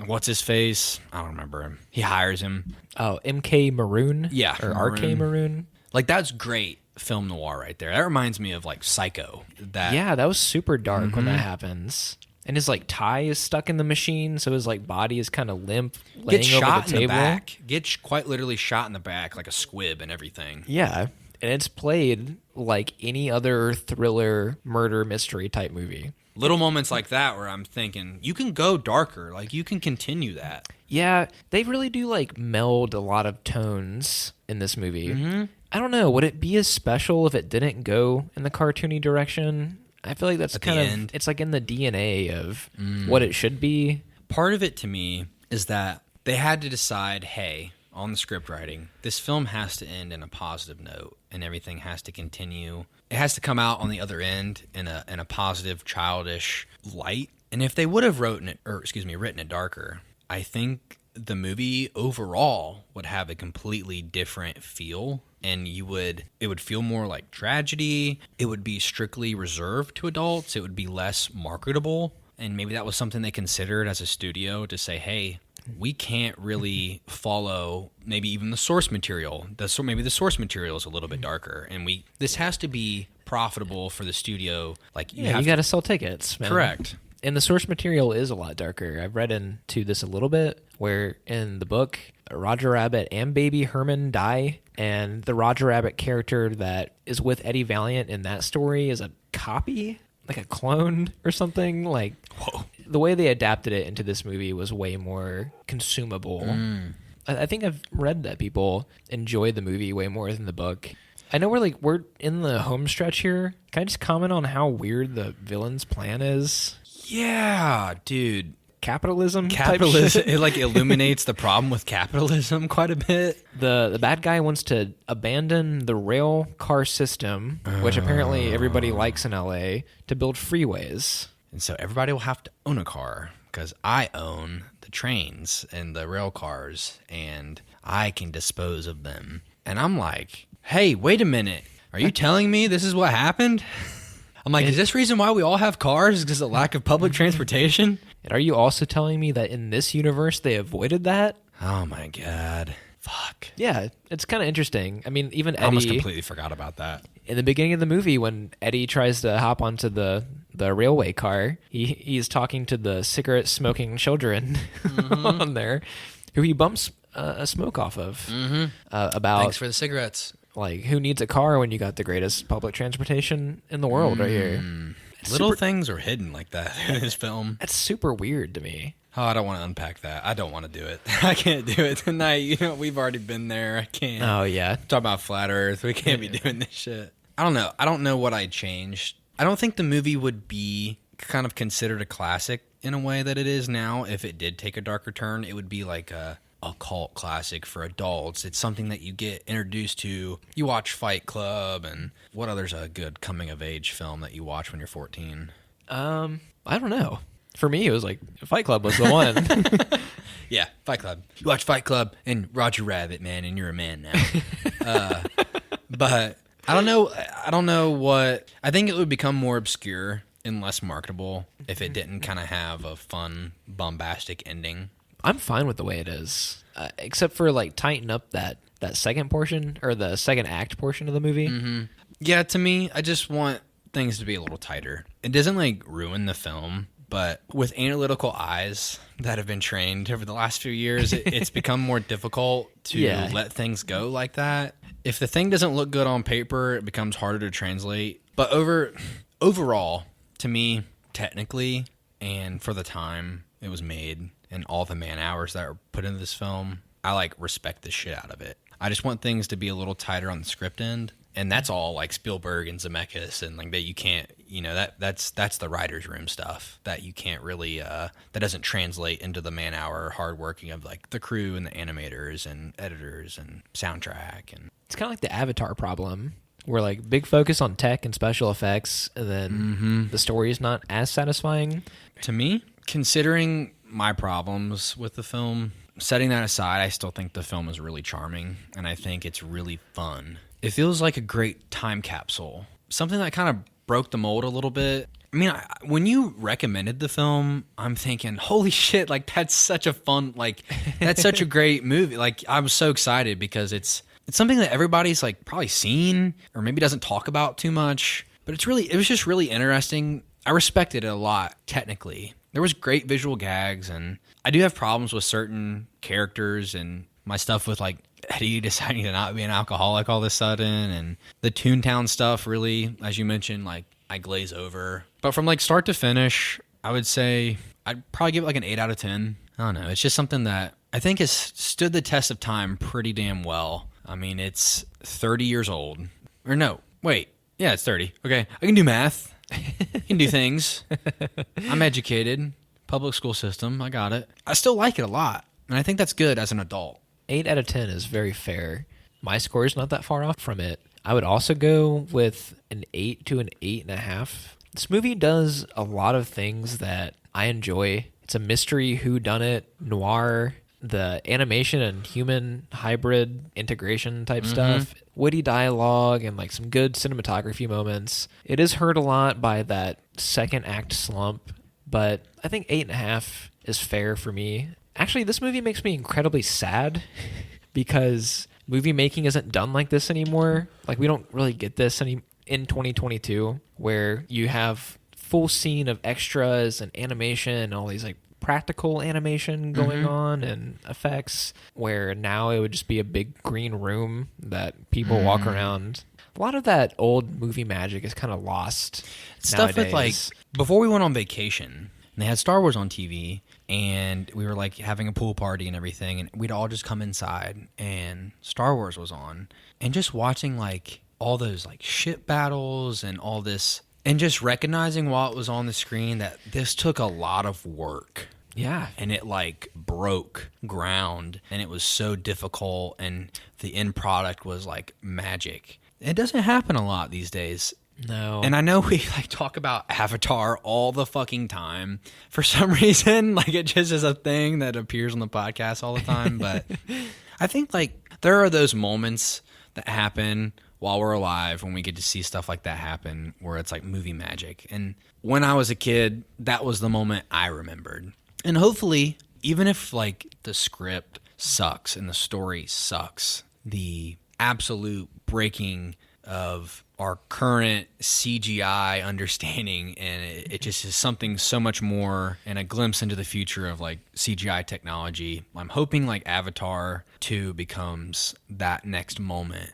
what's his face? I don't remember him. He hires him. Oh, MK Maroon? Yeah, or RK Maroon. Like, that's great film noir right there. That reminds me of, like, Psycho. That was super dark when that happens. And his, like, tie is stuck in the machine, so his, like, body is kind of limp, laying Gets over shot the table. in the back. Gets quite literally shot in the back like a squib and everything. Yeah, and it's played like any other thriller, murder, mystery type movie. Little moments like that where I'm thinking, you can go darker. Like, you can continue that. Yeah, they really do, like, meld a lot of tones in this movie. I don't know, would it be as special if it didn't go in the cartoony direction? I feel like that's kind of, it's like in the DNA of what it should be. Part of it to me is that they had to decide, hey, on the script writing, this film has to end in a positive note and everything has to continue. It has to come out on the other end in a positive, childish light. And if they would have written it darker, I think the movie overall would have a completely different feel. And it would feel more like tragedy. It would be strictly reserved to adults. It would be less marketable. And maybe that was something they considered as a studio to say, hey, we can't really follow maybe even the source material. Maybe the source material is a little bit darker. And this has to be profitable for the studio. Like, you got to sell tickets, man. Correct. And the source material is a lot darker. I've read into this a little bit, where in the book, Roger Rabbit and Baby Herman die, and the Roger Rabbit character that is with Eddie Valiant in that story is a copy, like a clone or something. Like, whoa. The way they adapted it into this movie was way more consumable. I think I've read that people enjoy the movie way more than the book. I know we're in the home stretch here. Can I just comment on how weird the villain's plan is? Yeah, dude. Capitalism. It like illuminates the problem with capitalism quite a bit. The bad guy wants to abandon the rail car system, which apparently everybody likes in LA, to build freeways. And so everybody will have to own a car because I own the trains and the rail cars and I can dispose of them. And I'm like, hey, wait a minute. Are you telling me this is what happened? I'm like, is this reason why we all have cars? Because of lack of public transportation? And are you also telling me that in this universe they avoided that? Oh my God. Fuck. Yeah, it's kind of interesting. I mean, even Eddie... I almost completely forgot about that. In the beginning of the movie, when Eddie tries to hop onto the railway car, he's talking to the cigarette-smoking children on there, who he bumps a smoke off of. About... Thanks for the cigarettes. Like, who needs a car when you got the greatest public transportation in the world right here? Little things are hidden like that in this film. That's super weird to me. Oh, I don't want to unpack that. I don't want to do it. I can't do it tonight. We've already been there. I can't. Oh, yeah. Talk about flat Earth. We can't be doing this shit. I don't know. I don't know what I'd change. I don't think the movie would be kind of considered a classic in a way that it is now. If it did take a darker turn, it would be like a cult classic for adults. It's something that you get introduced to. You watch Fight Club, and what other's a good coming-of-age film that you watch when you're 14? I don't know. For me, it was like Fight Club was the one. Yeah, Fight Club. You watch Fight Club and Roger Rabbit, man, and you're a man now. But I don't know. I don't know what. I think it would become more obscure and less marketable if it didn't kind of have a fun, bombastic ending. I'm fine with the way it is, except for like tighten up that second portion or the second act portion of the movie. Yeah, to me, I just want things to be a little tighter. It doesn't like ruin the film, but with analytical eyes that have been trained over the last few years, it's become more difficult to let things go like that. If the thing doesn't look good on paper, it becomes harder to translate. But overall, to me, technically, and for the time it was made and all the man hours that were put into this film, I like respect the shit out of it. I just want things to be a little tighter on the script end. And that's all like Spielberg and Zemeckis, and like that you can't that's the writer's room stuff that you can't really that doesn't translate into the man-hour hard working of like the crew and the animators and editors and soundtrack. And it's kind of like the Avatar problem, where like big focus on tech and special effects, and then the story is not as satisfying. To me, considering my problems with the film, setting that aside, I still think the film is really charming, and I think it's really fun. It feels like a great time capsule, something that kind of broke the mold a little bit. I mean, when you recommended the film, I'm thinking, holy shit, like that's such a fun, like that's such a great movie. Like I was so excited because it's something that everybody's like probably seen or maybe doesn't talk about too much, but it was just really interesting. I respected it a lot technically. There was great visual gags, and I do have problems with certain characters and my stuff with like Eddie deciding to not be an alcoholic all of a sudden, and the Toontown stuff really, as you mentioned, like I glaze over. But from like start to finish, I would say I'd probably give it like an 8 out of 10. I don't know. It's just something that I think has stood the test of time pretty damn well. I mean, it's 30 years old. Or no, wait. Yeah, it's 30. Okay, I can do math. I can do things. I'm educated. Public school system. I got it. I still like it a lot. And I think that's good as an adult. 8 out of 10 is very fair. My score is not that far off from it. I would also go with an 8 to an 8.5. This movie does a lot of things that I enjoy. It's a mystery whodunit, noir, the animation and human hybrid integration type stuff, witty dialogue, and like some good cinematography moments. It is hurt a lot by that second act slump, but I think 8.5 is fair for me. Actually, this movie makes me incredibly sad because movie making isn't done like this anymore. Like, we don't really get this in 2022, where you have full scene of extras and animation and all these like practical animation going on and effects, where now it would just be a big green room that people walk around. A lot of that old movie magic is kind of lost Stuff nowadays. with like, before we went on vacation, they had Star Wars on TV, and we were like having a pool party and everything, and we'd all just come inside and Star Wars was on, and just watching like all those like ship battles and all this, and just recognizing while it was on the screen that this took a lot of work. Yeah. And it like broke ground, and it was so difficult, and the end product was like magic. It doesn't happen a lot these days. No. And I know we like talk about Avatar all the fucking time for some reason. Like, it just is a thing that appears on the podcast all the time. But I think like there are those moments that happen while we're alive when we get to see stuff like that happen, where it's like movie magic. And when I was a kid, that was the moment I remembered. And hopefully, even if like the script sucks and the story sucks, the absolute breaking of our current CGI understanding, and it just is something so much more, and a glimpse into the future of like CGI technology. I'm hoping like Avatar 2 becomes that next moment,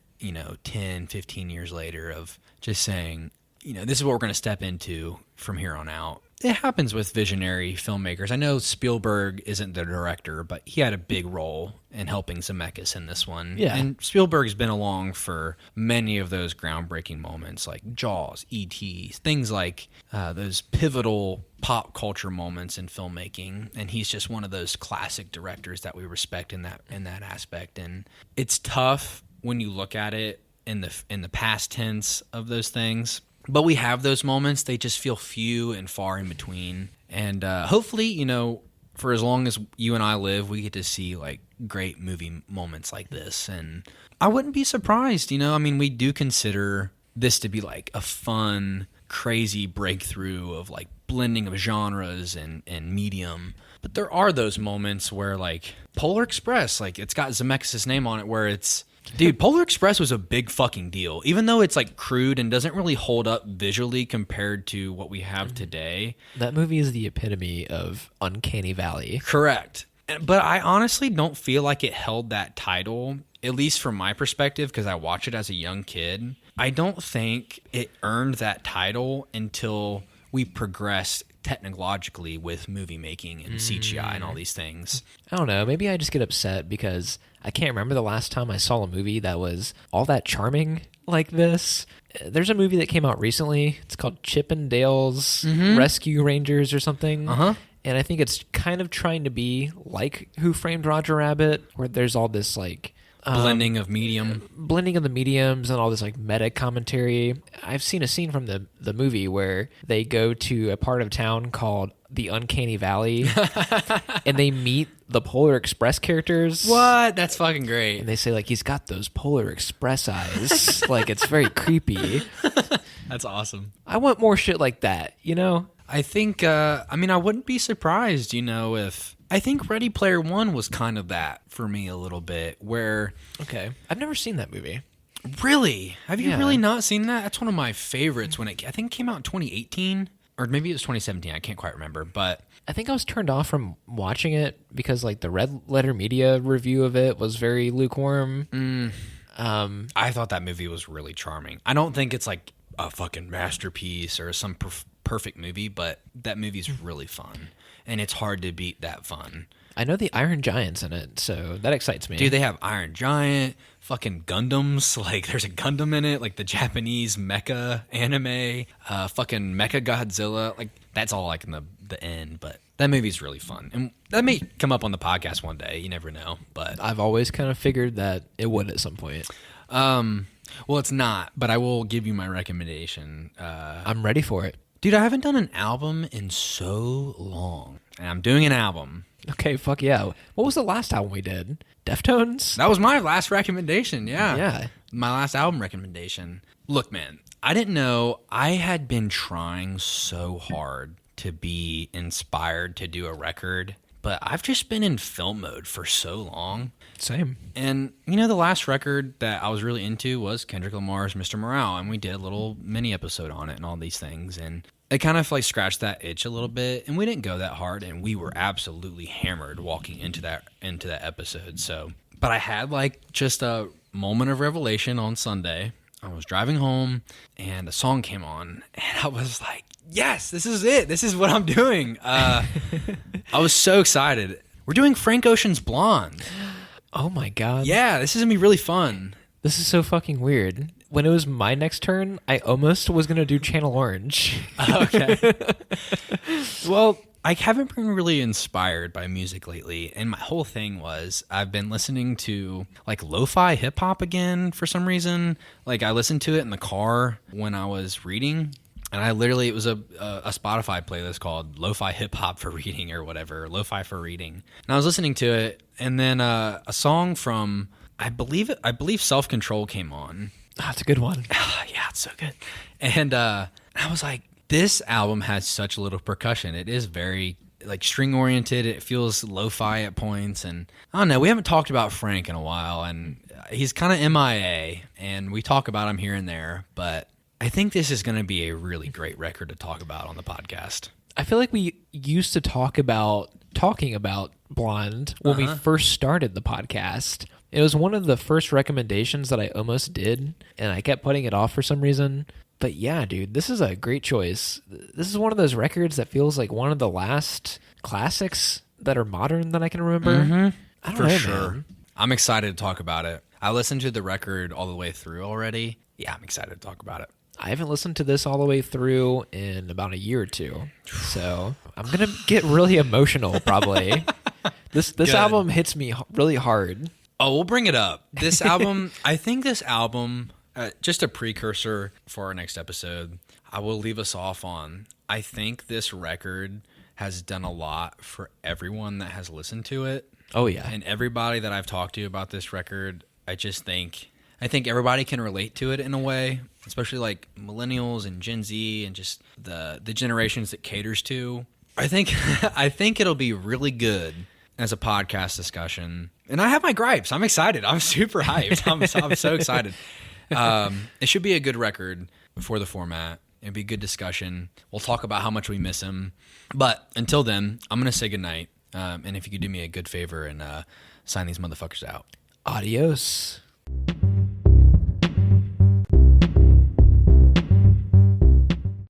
10, 15 years later, of just saying, this is what we're going to step into from here on out. It happens with visionary filmmakers. I know Spielberg isn't the director, but he had a big role in helping Zemeckis in this one. Yeah. And Spielberg's been along for many of those groundbreaking moments, like Jaws, E.T., things like those pivotal pop culture moments in filmmaking. And he's just one of those classic directors that we respect in that aspect. And it's tough when you look at it in the past tense of those things. But we have those moments. They just feel few and far in between. And hopefully, for as long as you and I live, we get to see like great movie moments like this. And I wouldn't be surprised, we do consider this to be like a fun, crazy breakthrough of like blending of genres and medium. But there are those moments where like Polar Express, like it's got Zemeckis' name on it, where it's, dude, Polar Express was a big fucking deal. Even though it's like crude and doesn't really hold up visually compared to what we have today. That movie is the epitome of Uncanny Valley. Correct. But I honestly don't feel like it held that title, at least from my perspective, because I watched it as a young kid. I don't think it earned that title until we progressed technologically with movie making and CGI and all these things. I don't know. Maybe I just get upset because I can't remember the last time I saw a movie that was all that charming. like this. There's a movie that came out recently. It's called Chip and Dale's Rescue Rangers or something. And I think it's kind of trying to be like Who Framed Roger Rabbit, where there's all this like blending of the mediums and all this like meta commentary. I've seen a scene from the movie where they go to a part of town called the Uncanny Valley and they meet the Polar Express characters. What? That's fucking great. And they say like, he's got those Polar Express eyes. Like, it's very creepy. That's awesome. I want more shit like that, you know? I think, I wouldn't be surprised, if... I think Ready Player One was kind of that for me a little bit, where... Okay. I've never seen that movie. Really? Have you really not seen that? That's one of my favorites. I think it came out in 2018, or maybe it was 2017. I can't quite remember, but... I think I was turned off from watching it because, like, the Red Letter Media review of it was very lukewarm. I thought that movie was really charming. I don't think it's, like, a fucking masterpiece or some perfect movie, but that movie's really fun, and it's hard to beat that fun. I know the Iron Giant's in it, so that excites me. Dude, they have Iron Giant, fucking Gundams, like there's a Gundam in it, like the Japanese mecha anime, fucking Mecha Godzilla, like that's all like in the end, but that movie's really fun. And that may come up on the podcast one day, you never know, but I've always kind of figured that it would at some point. Well, it's not, but I will give you my recommendation. I'm ready for it. Dude, I haven't done an album in so long, and I'm doing an album. Okay, fuck yeah. What was the last album we did? Deftones? That was my last recommendation, yeah. Yeah. My last album recommendation. Look, man, I didn't know. I had been trying so hard to be inspired to do a record, but I've just been in film mode for so long. Same. And, the last record that I was really into was Kendrick Lamar's Mr. Morale, and we did a little mini episode on it and all these things, and it kind of like scratched that itch a little bit, and we didn't go that hard, and we were absolutely hammered walking into that episode. So, but I had like just a moment of revelation on Sunday. I was driving home, and a song came on, and I was like, yes, this is it. This is what I'm doing. I was so excited. We're doing Frank Ocean's Blonde. Oh my God. Yeah, this is going to be really fun. This is so fucking weird. When it was my next turn, I almost was going to do Channel Orange. Okay. Well, I haven't been really inspired by music lately, and my whole thing was I've been listening to like lo-fi hip-hop again for some reason. Like I listened to it in the car when I was reading, and it was a Spotify playlist called Lo-Fi Hip-Hop for Reading or whatever, Lo-Fi for Reading. And I was listening to it, and then a song from, I believe Self-Control came on. Oh, it's a good one. Yeah, it's so good. And I was like, this album has such little percussion. It is very like string oriented. It feels lo-fi at points. And I don't know, we haven't talked about Frank in a while, and he's kind of MIA, and we talk about him here and there, but I think this is going to be a really great record to talk about on the podcast. I feel like we used to talking about Blonde when we first started the podcast. It was one of the first recommendations that I almost did, and I kept putting it off for some reason. But yeah, dude, this is a great choice. This is one of those records that feels like one of the last classics that are modern that I can remember. I don't know, sure. man. I'm excited to talk about it. I listened to the record all the way through already. Yeah, I'm excited to talk about it. I haven't listened to this all the way through in about a year or two, so I'm going to get really emotional probably. This album hits me really hard. Oh, we'll bring it up. This album, I think this album, just a precursor for our next episode, I will leave us off on. I think this record has done a lot for everyone that has listened to it. Oh, yeah. And everybody that I've talked to about this record, I think everybody can relate to it in a way, especially like millennials and Gen Z and just the generations it caters to. I think it'll be really good as a podcast discussion. And I have my gripes. I'm excited. I'm super hyped. I'm so excited. It should be a good record for the format. It'd be a good discussion. We'll talk about how much we miss him. But until then, I'm going to say goodnight. And if you could do me a good favor and sign these motherfuckers out. Adios.